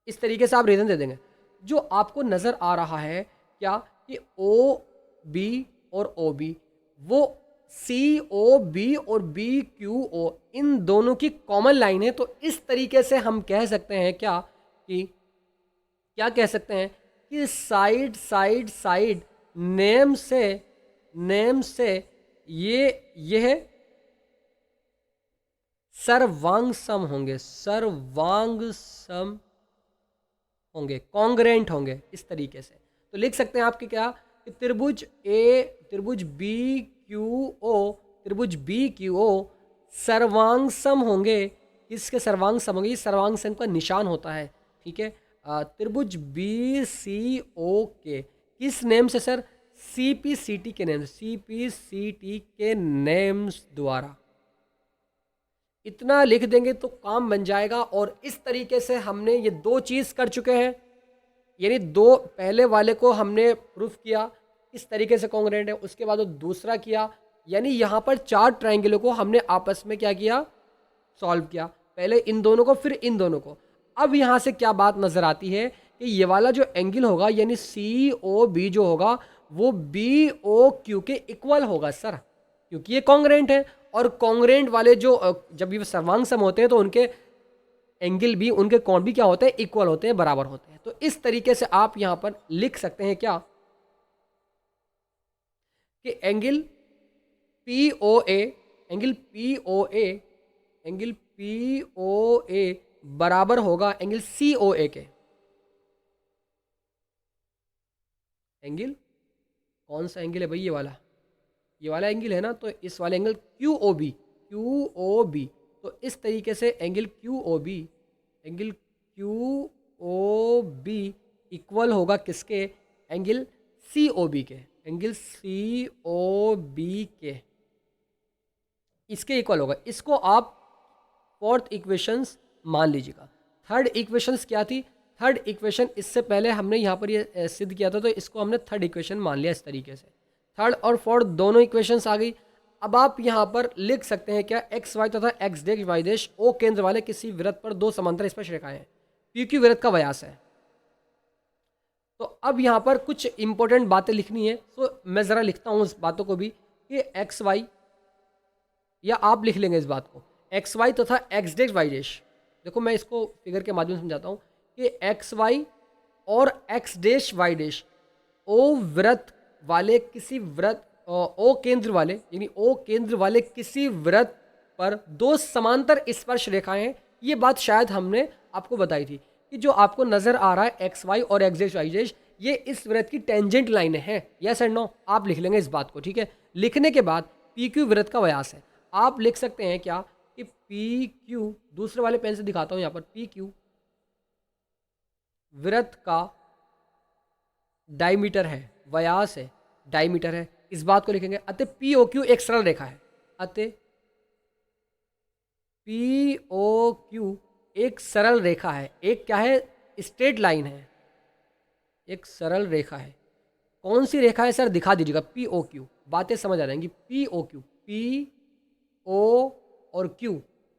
इस तरीके से आप रीजन दे देंगे। जो आपको नज़र आ रहा है क्या कि ओ बी और ओ बी, वो सी ओ बी और बी क्यू ओ, इन दोनों की कॉमन लाइन है। तो इस तरीके से हम कह सकते हैं क्या कि, क्या कह सकते हैं कि साइड साइड साइड नेम से ये सर्वांग सम होंगे, सर्वांग सम होंगे, कॉन्ग्रेंट होंगे, इस तरीके से। तो लिख सकते हैं आपके क्या कि त्रिभुज ए, त्रिभुज बी क्यू ओ, त्रिभुज बी क्यू ओ सर्वांग सम होंगे। इसके सर्वांग सम होंगे, ये सर्वांग सम का निशान होता है, ठीक है। त्रिभुज बी सी ओ के किस नेम से sir, C P C T के name, C P C T के नेम्स द्वारा। इतना लिख देंगे तो काम बन जाएगा। और इस तरीके से हमने ये दो चीज़ कर चुके हैं, यानी दो, पहले वाले को हमने प्रूफ किया इस तरीके से कॉन्ग्रुएंट है, उसके बाद वो दूसरा किया, यानी यहाँ पर 4 ट्रायंगलों को हमने आपस में क्या किया, सॉल्व किया। पहले इन दोनों को, फिर इन दोनों को। अब यहाँ से क्या बात नज़र आती है कि ये वाला जो एंगल होगा, यानी सी ओ बी जो होगा वो बी ओ क्यू के इक्वल होगा सर, क्योंकि ये कॉन्ग्रुएंट है। और कॉन्ग्रुएंट वाले जो जब ये सर्वांग सम होते हैं तो उनके एंगल भी, उनके कोण भी क्या होते हैं, इक्वल होते हैं, बराबर होते हैं। तो इस तरीके से आप यहाँ पर लिख सकते हैं क्या कि एंगल पी ओ ए, एंगल पी ओ ए, एंगल पी ओ ए बराबर होगा एंगल सी ओ ए के। एंगल कौन सा एंगल है भाई, ये वाला एंगल है ना, तो इस वाले angle Q O B, Q O B. तो इस तरीके से angle Q O B, angle Q O B equal होगा किसके, एंगल सी ओ बी के, एंगल सी ओ बी के, इसके इक्वल होगा। इसको आप फोर्थ इक्वेशंस मान लीजिएगा। थर्ड इक्वेशंस क्या थी, थर्ड इक्वेशन इससे पहले हमने यहाँ पर ये सिद्ध किया था, तो इसको हमने थर्ड इक्वेशन मान लिया इस तरीके से। थर्ड और फोर्थ दोनों इक्वेशंस आ गई। अब आप यहाँ पर लिख सकते हैं क्या, एक्स वाई तथा X dash Y dash O केंद्र वाले किसी वृत्त पर दो समांतर स्पर्श रेखाएं हैं, पी क्यू वृत्त का व्यास है। तो अब यहाँ पर कुछ इंपॉर्टेंट बातें लिखनी है, तो मैं ज़रा लिखता हूँ उस बातों को भी कि एक्स वाई, या आप लिख लेंगे इस बात को, एक्स वाई तथा एक्स डैश वाई डैश, देखो मैं इसको फिगर के माध्यम से समझाता हूँ कि एक्स वाई और X dash Y dash O वृत्त वाले किसी वृत्त ओ केंद्र वाले यानी ओ केंद्र वाले किसी वृत्त पर दो समांतर स्पर्श रेखाएं हैं। ये बात शायद हमने आपको बताई थी कि जो आपको नजर आ रहा है एक्स वाई और एक्स डैश वाई डैश ये इस वृत्त की टेंजेंट लाइनें हैं। यस एंड नो आप लिख लेंगे इस बात को, ठीक है। लिखने के बाद पी क्यू वृत्त का व्यास है। आप लिख सकते हैं क्या कि पी क्यू, दूसरे वाले पेन से दिखाता हूं यहां पर, पी क्यू वृत्त का डायमीटर है, व्यास है, डायमीटर है। इस बात को लिखेंगे। अतः पी ओ क्यू एक सरल रेखा है। अतः पी ओ क्यू एक सरल रेखा है। एक क्या है? स्ट्रेट लाइन है, एक सरल रेखा है। कौन सी रेखा है सर? दिखा दीजिएगा। पी ओ क्यू, बातें समझ आ जाएंगी। P O Q, P O और क्यू,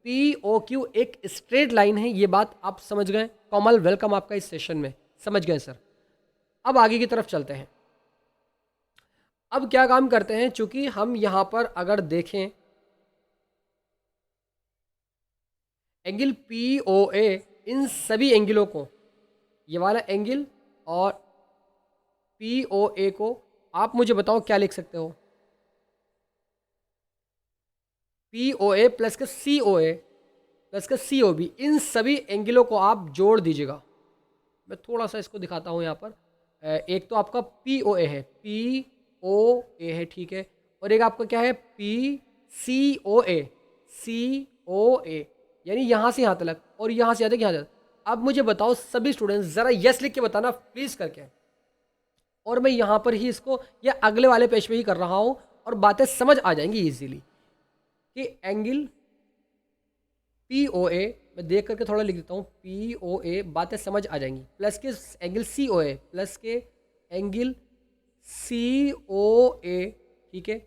पी ओ क्यू एक स्ट्रेट लाइन है। ये बात आप समझ गए। कमल वेलकम आपका इस सेशन में, समझ गए सर। अब आगे की तरफ चलते हैं। अब क्या काम करते हैं, चूंकि हम यहां पर अगर देखें एंगल पी ओ ए, इन सभी एंगलों को, ये वाला एंगल और पी ओ ए को आप मुझे बताओ क्या लिख सकते हो? पी ओ ए प्लस के सी ओ ए प्लस के सी ओ बी, इन सभी एंगलों को आप जोड़ दीजिएगा। मैं थोड़ा सा इसको दिखाता हूँ यहाँ पर। एक तो आपका पी ओ ए है, पी ओ ए है, ठीक है। और एक आपका क्या है? पी सी ओ ए, सी ओ ए, यानी यहाँ से यहाँ तक और यहाँ से यहाँ तक, यहाँ तक। अब मुझे बताओ सभी स्टूडेंट्स, ज़रा यस लिख के बताना प्लीज़ करके। और मैं यहाँ पर ही इसको या अगले वाले पेज पे ही कर रहा हूँ और बातें समझ आ जाएंगी इजीली कि एंगल पी ओ ए, मैं देख करके थोड़ा लिख देता हूँ, पी ओ ए, बातें समझ आ जाएंगी। प्लस के angle C O A, plus के एंगल सी ओ ए, ठीक है,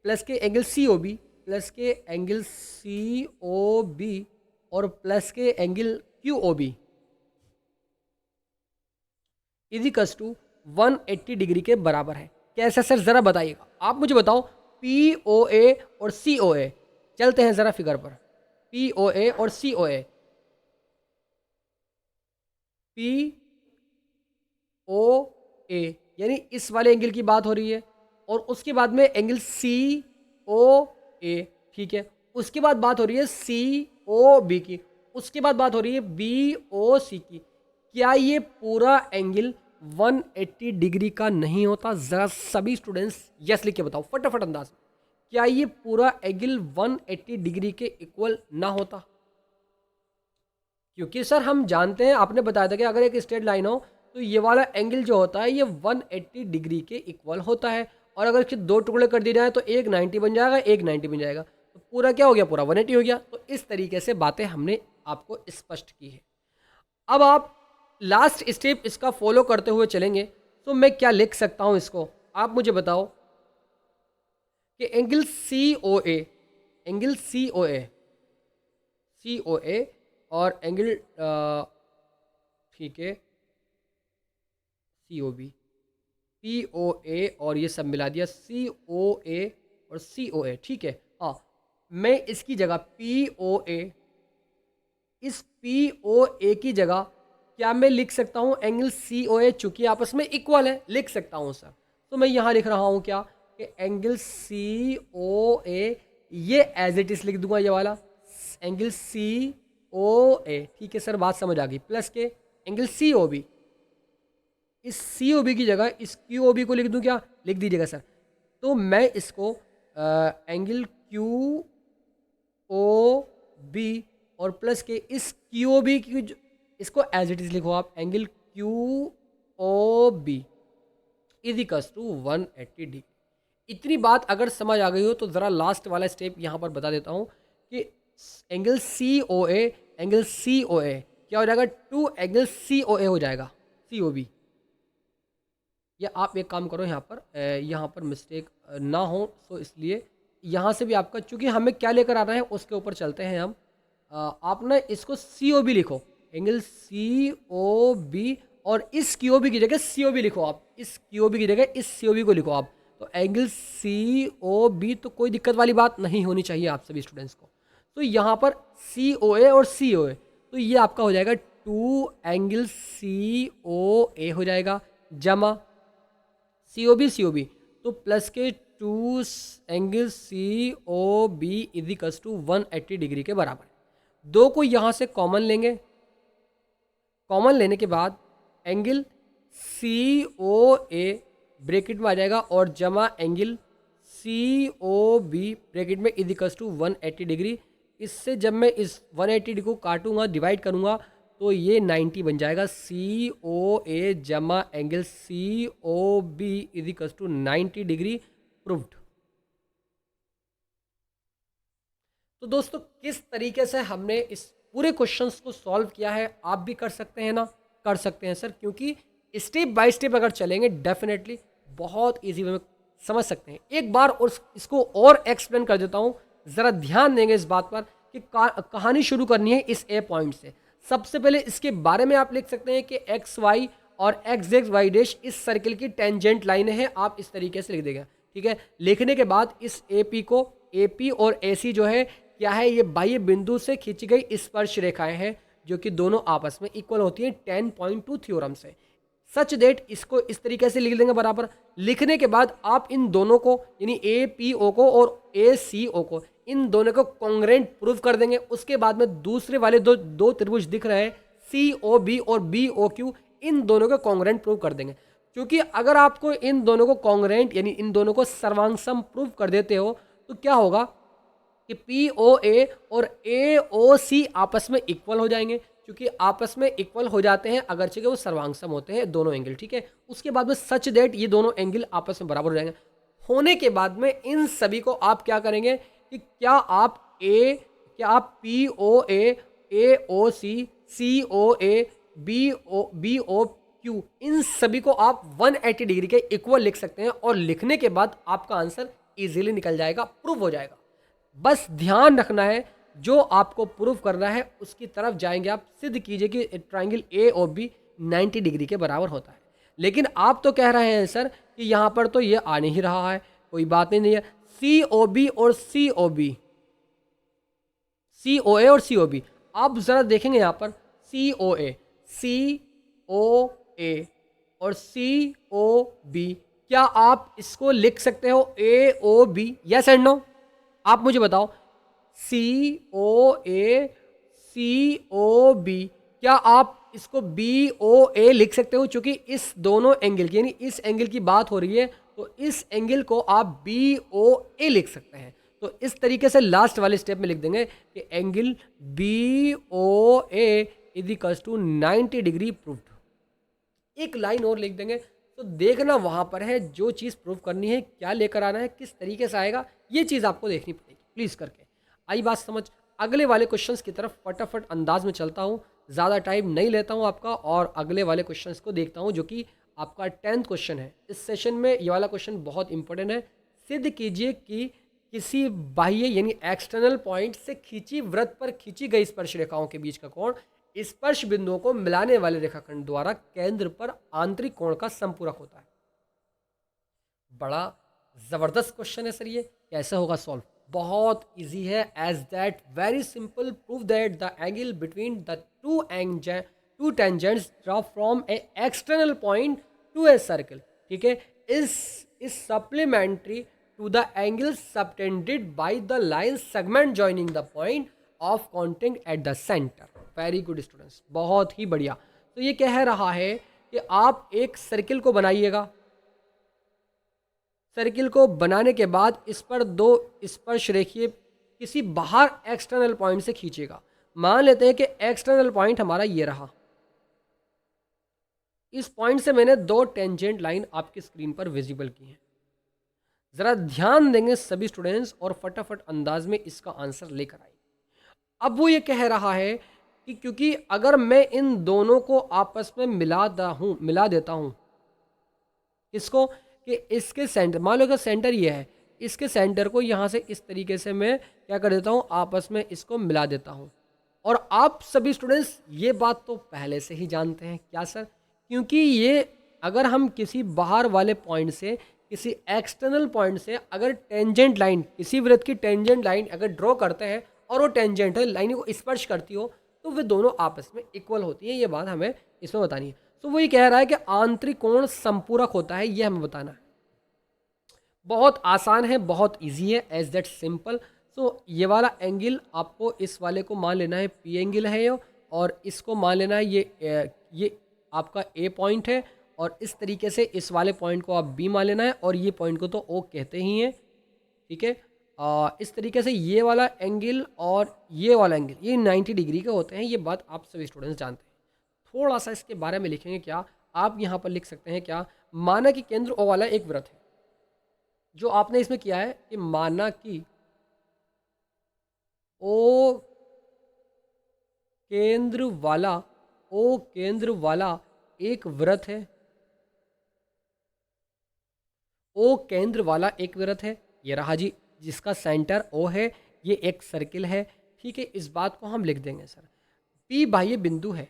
प्लस के angle C O B, plus के एंगल सी ओ बी और प्लस के angle Q O B is equals to 180 degree के बराबर है। कैसा सर? जरा बताइएगा। आप मुझे बताओ पी ओ ए और सी ओ ए। चलते हैं जरा फिगर पर। पी ओ ए और सी ओ ए, पी ओ ए यानी इस वाले एंगल की बात हो रही है, और उसके बाद में एंगल सी ओ ए, ठीक है। उसके बाद बात हो रही है सी ओ बी की, उसके बाद बात हो रही है बी ओ सी की। क्या ये पूरा एंगल 180 डिग्री का नहीं होता? जरा सभी स्टूडेंट्स यस लिख के बताओ फटाफट अंदाज में। क्या ये पूरा एंगल 180 डिग्री के इक्वल ना होता? क्योंकि सर हम जानते हैं, आपने बताया था कि अगर एक स्ट्रेट लाइन हो तो ये वाला एंगल जो होता है ये 180 डिग्री के इक्वल होता है। और अगर इसके दो टुकड़े कर दिए जाए तो एक 90 बन जाएगा, एक 90 बन जाएगा, तो पूरा क्या हो गया? पूरा 180 हो गया। तो इस तरीके से बातें हमने आपको स्पष्ट की है। अब आप लास्ट स्टेप इसका फॉलो करते हुए चलेंगे तो मैं क्या लिख सकता हूं इसको? आप मुझे बताओ कि एंगल सी ओ ए, एंगल सी ओ ए, सी ओ ए और एंगल ठीक है सी ओ बी, पी ओ ए और ये सब मिला दिया, सी ओ ए और सी ओ ए, ठीक है। हाँ, मैं इसकी जगह पी ओ ए, इस पी ओ ए की जगह क्या मैं लिख सकता हूँ एंगल सी ओ ए? चूंकि आपस में इक्वल है, लिख सकता हूँ सर। तो मैं यहाँ लिख रहा हूँ क्या कि एंगल सी ओ ए, ये एज इट इज लिख दूंगा, ये वाला एंगल सी ओ ए, ठीक है सर, बात समझ आ गई। प्लस के एंगल सी ओ बी, इस सी ओ बी की जगह इस क्यू ओ बी को लिख दूं क्या? लिख दीजिएगा सर। तो मैं इसको एंगल क्यू ओ बी और प्लस के इस क्यू ओ बी की, इसको एज इट इज लिखो आप, angle Q O B is equals to 180 degree. इतनी बात अगर समझ आ गई हो तो ज़रा लास्ट वाला स्टेप यहाँ पर बता देता हूँ कि एंगल सी ओ ए, एंगल सी ओ ए क्या हो जाएगा? 2 एंगल सी ओ ए हो जाएगा, सी ओ बी। या आप एक काम करो, यहाँ पर मिस्टेक ना हो, तो इसलिए यहाँ से भी आपका, चूंकि हमें क्या लेकर आना है उसके ऊपर चलते हैं हम। आप ना इसको सी ओ बी लिखो, एंगल सी ओ बी, और इस क्यू ओ बी की जगह सी ओ बी लिखो आप, इस क्यू ओ बी की जगह इस सी ओ बी को लिखो आप। तो एंगल सी ओ बी, तो कोई दिक्कत वाली बात नहीं होनी चाहिए आप सभी स्टूडेंट्स को। तो यहाँ पर सी ओ ए और सी ओ ए, तो तो ये आपका हो जाएगा 2 एंगल COA हो जाएगा, जमा COB तो प्लस के 2 angle COB is equals to 180 degree के बराबर। दो को यहाँ से कॉमन लेंगे, कॉमन लेने के बाद एंगल COA ब्रैकेट में आ जाएगा और जमा एंगल COB ब्रैकेट में इज इक्वल्स टू 180 डिग्री। इससे जब मैं इस 180 डिग्री को काटूंगा, डिवाइड करूंगा, तो ये 90 बन जाएगा। COA जमा angle COB is equals to 90 degree, proved. तो दोस्तों किस तरीके से हमने इस पूरे क्वेश्चंस को सॉल्व किया है, आप भी कर सकते हैं ना? कर सकते हैं सर, क्योंकि स्टेप बाय स्टेप अगर चलेंगे डेफिनेटली बहुत इजी वे में समझ सकते हैं। एक बार और इसको और एक्सप्लेन कर देता हूँ, ज़रा ध्यान देंगे इस बात पर कि कहानी शुरू करनी है इस ए पॉइंट से। सबसे पहले इसके बारे में आप लिख सकते हैं कि एक्स वाई और एक्स एक्स वाई डैश इस सर्किल की टेंजेंट लाइन है, आप इस तरीके से लिख देंगे, ठीक है। लिखने के बाद इस AP को, AP और AC जो है क्या है, ये बाह्य बिंदु से खींची गई स्पर्श रेखाएं हैं जो कि दोनों आपस में इक्वल होती हैं 10.2 थ्योरम से। सच डेट इसको इस तरीके से लिख देंगे बराबर। लिखने के बाद आप इन दोनों को यानी APO को और ACO को, इन दोनों को कॉन्ग्रेंट प्रूव कर देंगे। उसके बाद में दूसरे वाले दो त्रिभुज दिख रहे हैं COB और BOQ, इन दोनों को कॉन्ग्रेंट प्रूव कर देंगे। क्योंकि अगर आपको इन दोनों को कॉन्ग्रेंट यानी इन दोनों को सर्वांगसम प्रूव कर देते हो तो क्या होगा कि POA और AOC आपस में इक्वल हो जाएंगे, क्योंकि आपस में इक्वल हो जाते हैं अगरचे कि वो सर्वांगसम होते हैं दोनों एंगल, ठीक है। उसके बाद में सच दैट ये दोनों एंगल आपस में बराबर हो जाएंगे। होने के बाद में इन सभी को आप क्या करेंगे कि क्या आप POA, AOC, COA, BOQ इन सभी को आप 180 डिग्री के इक्वल लिख सकते हैं और लिखने के बाद आपका आंसर इजीली निकल जाएगा, प्रूव हो जाएगा। बस ध्यान रखना है, जो आपको प्रूव करना है उसकी तरफ जाएंगे आप, सिद्ध कीजिए कि ट्राइंगल AOB 90 डिग्री के बराबर होता है। लेकिन आप तो कह रहे हैं सर कि यहाँ पर तो ये आ नहीं रहा है, कोई बात नहीं है। COB और COA और COB आप जरा देखेंगे यहाँ पर COA और COB, क्या आप इसको लिख सकते हो AOB? यस एंड नो, आप मुझे बताओ। COA COB, क्या आप इसको BOA लिख सकते हो? क्योंकि इस दोनों एंगल की यानी इस एंगल की बात हो रही है, तो इस एंगल को आप BOA लिख सकते हैं। तो इस तरीके से लास्ट वाले स्टेप में लिख देंगे कि angle BOA is equals to 90 degree proved. एक लाइन और लिख देंगे, तो देखना वहां पर है जो चीज़ प्रूव करनी है, क्या लेकर आना है, किस तरीके से आएगा, ये चीज़ आपको देखनी पड़ेगी प्लीज़ करके। आई बात समझ? अगले वाले क्वेश्चंस की तरफ फटाफट अंदाज में चलता हूँ, ज़्यादा टाइम नहीं लेता हूँ आपका, और अगले वाले क्वेश्चंस को देखता हूँ जो कि आपका 10th क्वेश्चन है। इस सेशन में ये वाला क्वेश्चन बहुत इंपॉर्टेंट है। सिद्ध कीजिए कि किसी बाह्य यानी एक्सटर्नल पॉइंट से खींची वृत्त पर खींची गई स्पर्श रेखाओं के बीच का कोण स्पर्श बिंदुओं को मिलाने वाले रेखाखंड द्वारा केंद्र पर आंतरिक कोण का संपूरक होता है। बड़ा जबरदस्त क्वेश्चन है सर, ये कैसे होगा सॉल्व? बहुत इजी है, as that very simple. Prove that the angle between the two tangents draw from a external point to a circle, ठीक है, is supplementary to the angle subtended by the line segment joining the point of contact at the centre. Very good students, बहुत ही बढ़िया। तो ये कह रहा है कि आप एक सर्किल को बनाइएगा, सर्किल को बनाने के बाद इस पर दो स्पर्श रेखीय किसी बाहर एक्सटर्नल पॉइंट से खींचेगा। मान लेते हैं कि एक्सटर्नल पॉइंट हमारा ये रहा, इस पॉइंट से मैंने दो टेंजेंट लाइन आपकी स्क्रीन पर विजिबल की है। जरा ध्यान देंगे सभी स्टूडेंट्स और फटाफट अंदाज में इसका आंसर लेकर आए। अब वो ये कह रहा है कि क्योंकि अगर मैं इन दोनों को आपस में मिला देता हूं, इसको कि इसके सेंटर, मान लो कि सेंटर ये है, इसके सेंटर को यहाँ से इस तरीके से मैं क्या कर देता हूँ, आपस में इसको मिला देता हूँ। और आप सभी स्टूडेंट्स ये बात तो पहले से ही जानते हैं, क्या सर? क्योंकि ये अगर हम किसी बाहर वाले पॉइंट से किसी एक्सटर्नल पॉइंट से अगर टेंजेंट लाइन, किसी वृत्त की टेंजेंट लाइन अगर ड्रॉ करते हैं और वो टेंजेंट लाइन को स्पर्श करती हो, तो वे दोनों आपस में इक्वल होती हैं, ये बात हमें इसमें बतानी है। तो वही कह रहा है कि आंतरिक कोण संपूरक होता है, ये हमें बताना है। बहुत आसान है, बहुत इजी है, एज दैट सिंपल। सो ये वाला एंगल आपको इस वाले को मान लेना है पी एंगल है ये, और इसको मान लेना है ये आपका ए पॉइंट है, और इस तरीके से इस वाले पॉइंट को आप बी मान लेना है, और ये पॉइंट को तो ओ कहते ही हैं, ठीक है। इस तरीके से ये वाला एंगल और ये वाला एंगल ये 90 डिग्री के होते हैं, ये बात आप सभी स्टूडेंट्स जानते हैं। थोड़ा सा इसके बारे में लिखेंगे क्या, आप यहाँ पर लिख सकते हैं क्या, माना कि केंद्र ओ वाला एक वृत्त है। जो आपने इसमें किया है कि माना कि ओ केंद्र वाला एक वृत्त है, ओ केंद्र वाला एक वृत्त है, ये रहा जी, जिसका सेंटर ओ है, ये एक सर्किल है, ठीक है। इस बात को हम लिख देंगे सर। पी बाह्य बिंदु है,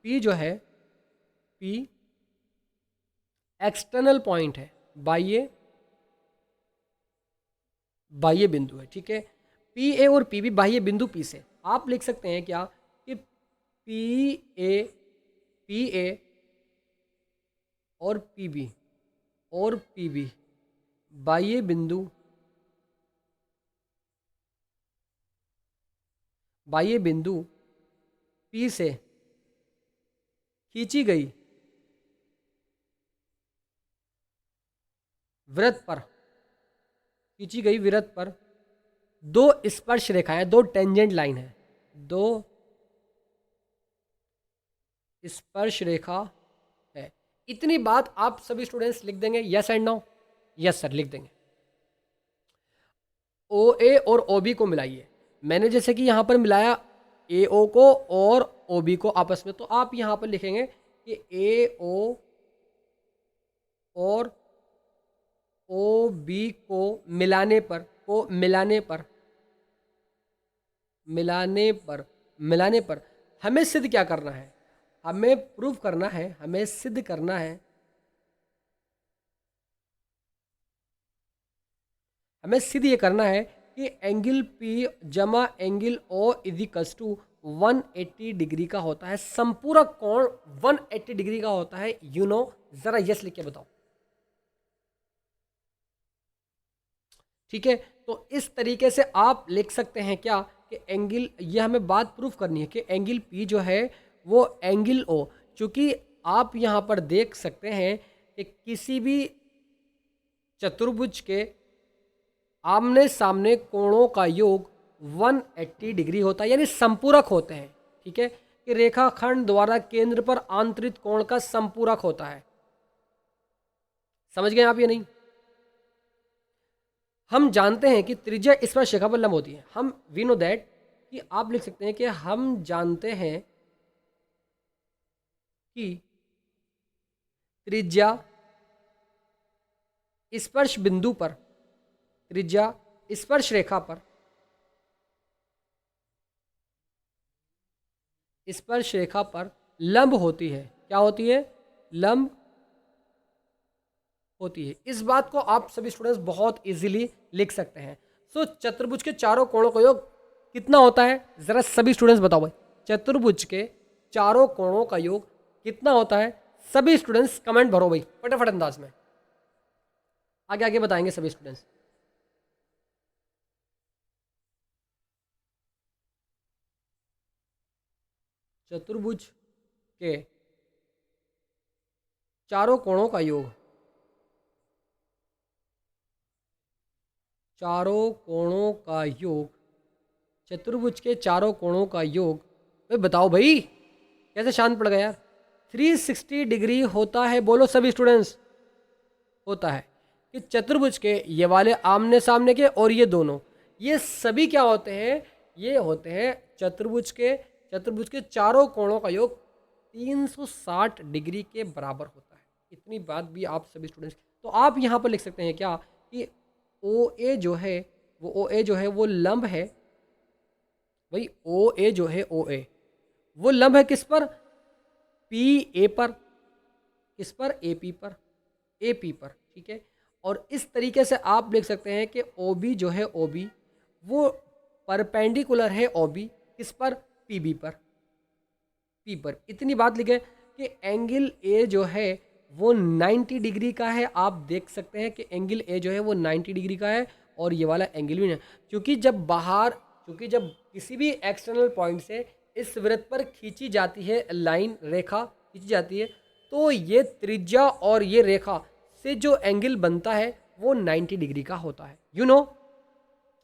पी जो है पी एक्सटर्नल पॉइंट है, बाह्य बिंदु है, ठीक है। पी ए और पी बी बाह्य बिंदु पी से आप लिख सकते हैं क्या कि पी ए और पी बी बाह्य बिंदु पी से खींची गई वृत्त पर दो स्पर्श रेखाएं, दो टेंजेंट लाइन है, दो स्पर्श रेखा है। इतनी बात आप सभी स्टूडेंट्स लिख देंगे, yes and no? Yes sir, लिख देंगे। ओ ए और ओ बी को मिलाइए। मैंने जैसे कि यहाँ पर मिलाया ए ओ को और ओ बी को आपस में, तो आप यहाँ पर लिखेंगे कि ए ओ और ओ बी को मिलाने पर हमें सिद्ध क्या करना है, हमें प्रूव करना है, हमें सिद्ध करना है, हमें सिद्ध ये करना है कि एंगल P जमा angle O is equals to 180 degree का होता है। संपूरक कोण 180 डिग्री का होता है, यू नो। जरा यस लिख के बताओ, ठीक है। तो इस तरीके से आप लिख सकते हैं क्या कि एंगल, ये हमें बात प्रूफ करनी है कि एंगल P जो है वो एंगल O, चूंकि आप यहां पर देख सकते हैं कि किसी भी चतुर्भुज के आमने सामने कोणों का योग 180 डिग्री होता है, यानी संपूरक होते हैं, ठीक है। कि रेखाखंड द्वारा केंद्र पर आंतरिक कोण का संपूरक होता है। समझ गए आप या नहीं? हम जानते हैं कि त्रिज्या स्पर्श रेखा पर लंब होती है। हम वी नो दैट, कि आप लिख सकते हैं कि हम जानते हैं कि त्रिज्या स्पर्श बिंदु पर, त्रिज्या स्पर्श रेखा पर, स्पर्श रेखा पर लंब होती है। क्या होती है? लंब होती है। इस बात को आप सभी स्टूडेंट्स बहुत इजीली लिख सकते हैं। सो चतुर्भुज के चारों कोणों का योग कितना होता है, जरा सभी स्टूडेंट्स बताओ भाई। चतुर्भुज के चारों कोणों का योग कितना होता है? सभी स्टूडेंट्स कमेंट भरो भाई फटाफट अंदाज में, आगे आगे बताएंगे सभी स्टूडेंट्स। चतुर्भुज के चारों कोणों का योग, चारों कोणों का योग, चतुर्भुज के चारों कोणों का योग, भाई बताओ भाई, कैसे शांत पड़ गया यार। 360 डिग्री होता है, बोलो सभी स्टूडेंट्स। होता है कि चतुर्भुज के ये वाले आमने सामने के और ये दोनों, ये सभी क्या होते हैं? ये होते हैं चतुर्भुज के चारों कोणों का योग 360 डिग्री के बराबर होता है। इतनी बात भी आप सभी स्टूडेंट्स, तो आप यहाँ पर लिख सकते हैं क्या कि ओ ए जो है वो लंब है भाई। ओ ए जो है वो लंब है किस पर? पी ए पर। किस पर? ए पी पर, ठीक है। और इस तरीके से आप लिख सकते हैं कि ओ बी जो है वो परपेंडिकुलर है ओ बी किस पर? पी बी पर। पी पर। इतनी बात लिखे कि एंगल ए जो है वो 90 डिग्री का है। आप देख सकते हैं कि एंगल ए जो है वो 90 डिग्री का है और ये वाला एंगल भी नहीं, क्योंकि जब किसी भी एक्सटर्नल पॉइंट से इस वृत्त पर खींची जाती है लाइन, रेखा खींची जाती है, तो ये त्रिज्या और ये रेखा से जो एंगल बनता है वो 90 डिग्री का होता है। You know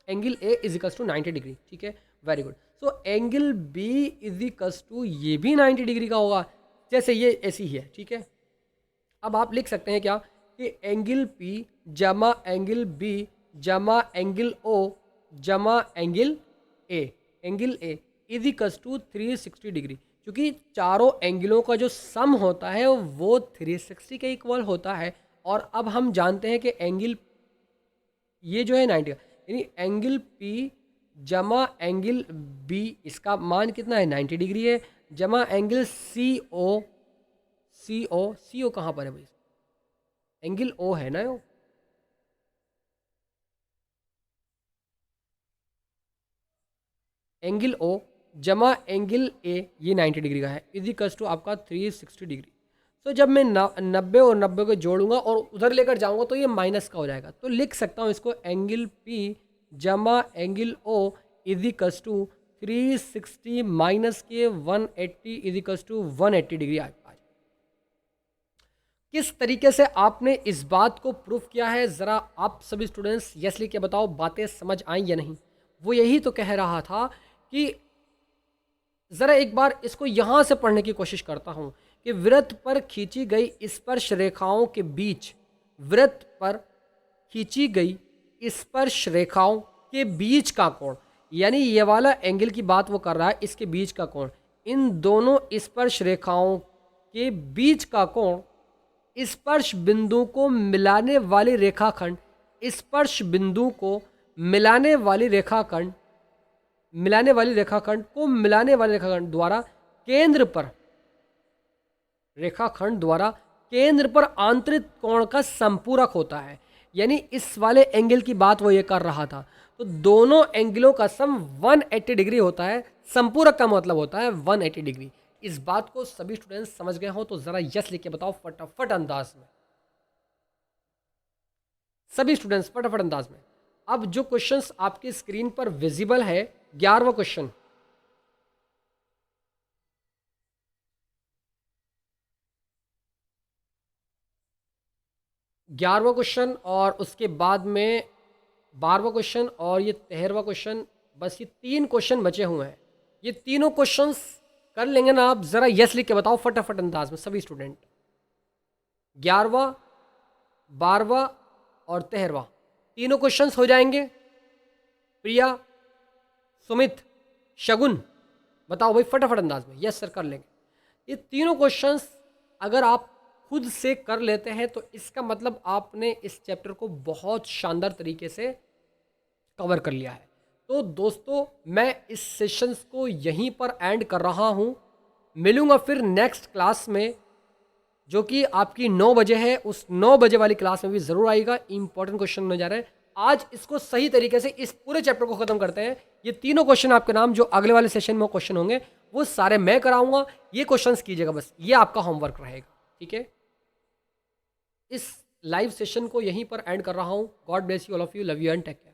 angle A is equals to 90 degree. ठीक है, very good. So angle B is equals to, ये भी 90 डिग्री का होगा, जैसे ये ऐसी ही है। ठीक है, अब आप लिख सकते हैं क्या कि एंगल पी जमा एंगल बी जमा एंगल ओ जमा angle A is equals to 360 degree, क्योंकि चारों एंगलों का जो सम होता है वो 360 के इक्वल होता है। और अब हम जानते हैं कि एंगल ये जो है 90 का, यानी एंगल पी जमा एंगल बी, इसका मान कितना है 90 डिग्री है, जमा एंगल सी ओ कहाँ पर है भाई, एंगल ओ है ना, यो एंगल ओ जमा एंगल ए, ये 90 डिग्री का है, इज इक्वल्स टू आपका 360 डिग्री। तो जब मैं 90 और 90 को जोड़ूंगा और उधर लेकर जाऊंगा तो ये माइनस का हो जाएगा, तो लिख सकता हूँ इसको एंगल पी जमा angle O is equals to 360 minus के 180 इज इक्वल्स टू 180 डिग्री आ। किस तरीके से आपने इस बात को प्रूफ किया है, ज़रा आप सभी स्टूडेंट्स यस लिख के बताओ, बातें समझ आई या नहीं। वो यही तो कह रहा था कि ज़रा एक बार इसको यहाँ से पढ़ने की कोशिश करता हूँ कि वृत्त पर खींची गई स्पर्श रेखाओं के बीच, वृत्त पर खींची गई स्पर्श रेखाओं के बीच का कोण, यानी ये वाला एंगल की बात वो कर रहा है, इसके बीच का कोण, इन दोनों स्पर्श रेखाओं के बीच का कोण स्पर्श बिंदु को मिलाने वाली रेखाखंड, स्पर्श बिंदु को मिलाने वाली रेखाखंड को मिलाने वाले रेखाखंड द्वारा केंद्र पर आंतरिक कोण का संपूरक होता है। यानी इस वाले एंगल की बात वो ये कर रहा था, तो दोनों एंगलों का सम 180 डिग्री होता है, संपूरक का मतलब होता है 180 डिग्री। इस बात को सभी स्टूडेंट्स समझ गए हो तो जरा यस लिख के बताओ फटाफट अंदाज में, सभी स्टूडेंट्स फटाफट अंदाज में। अब जो क्वेश्चंस आपकी स्क्रीन पर विजिबल है, 11वां क्वेश्चन, और उसके बाद में 12वां क्वेश्चन और ये 13वां क्वेश्चन, बस ये 3 क्वेश्चन बचे हुए हैं। ये तीनों क्वेश्चंस कर लेंगे ना आप, जरा यस लिख के बताओ फटाफट अंदाज में सभी स्टूडेंट। 11वां, 12वां और 13वां तीनों क्वेश्चंस हो जाएंगे। प्रिया, सुमित, शगुन, बताओ भाई फटाफट अंदाज में, यस सर कर लेंगे। ये तीनों क्वेश्चंस अगर आप खुद से कर लेते हैं तो इसका मतलब आपने इस चैप्टर को बहुत शानदार तरीके से कवर कर लिया है। तो दोस्तों मैं इस सेशंस को यहीं पर एंड कर रहा हूँ। मिलूँगा फिर नेक्स्ट क्लास में जो कि आपकी 9 बजे है। उस 9 बजे वाली क्लास में भी ज़रूर आएगा, इंपॉर्टेंट क्वेश्चन होने जा रहे हैं। आज इसको सही तरीके से इस पूरे चैप्टर को ख़त्म करते हैं। ये तीनों क्वेश्चन आपके नाम जो अगले वाले सेशन में क्वेश्चन होंगे वो सारे मैं कराऊंगा, ये क्वेश्चंस कीजिएगा, बस ये आपका होमवर्क रहेगा। ठीक है, इस लाइव सेशन को यहीं पर एंड कर रहा हूँ। God bless you all of you, love you and take care.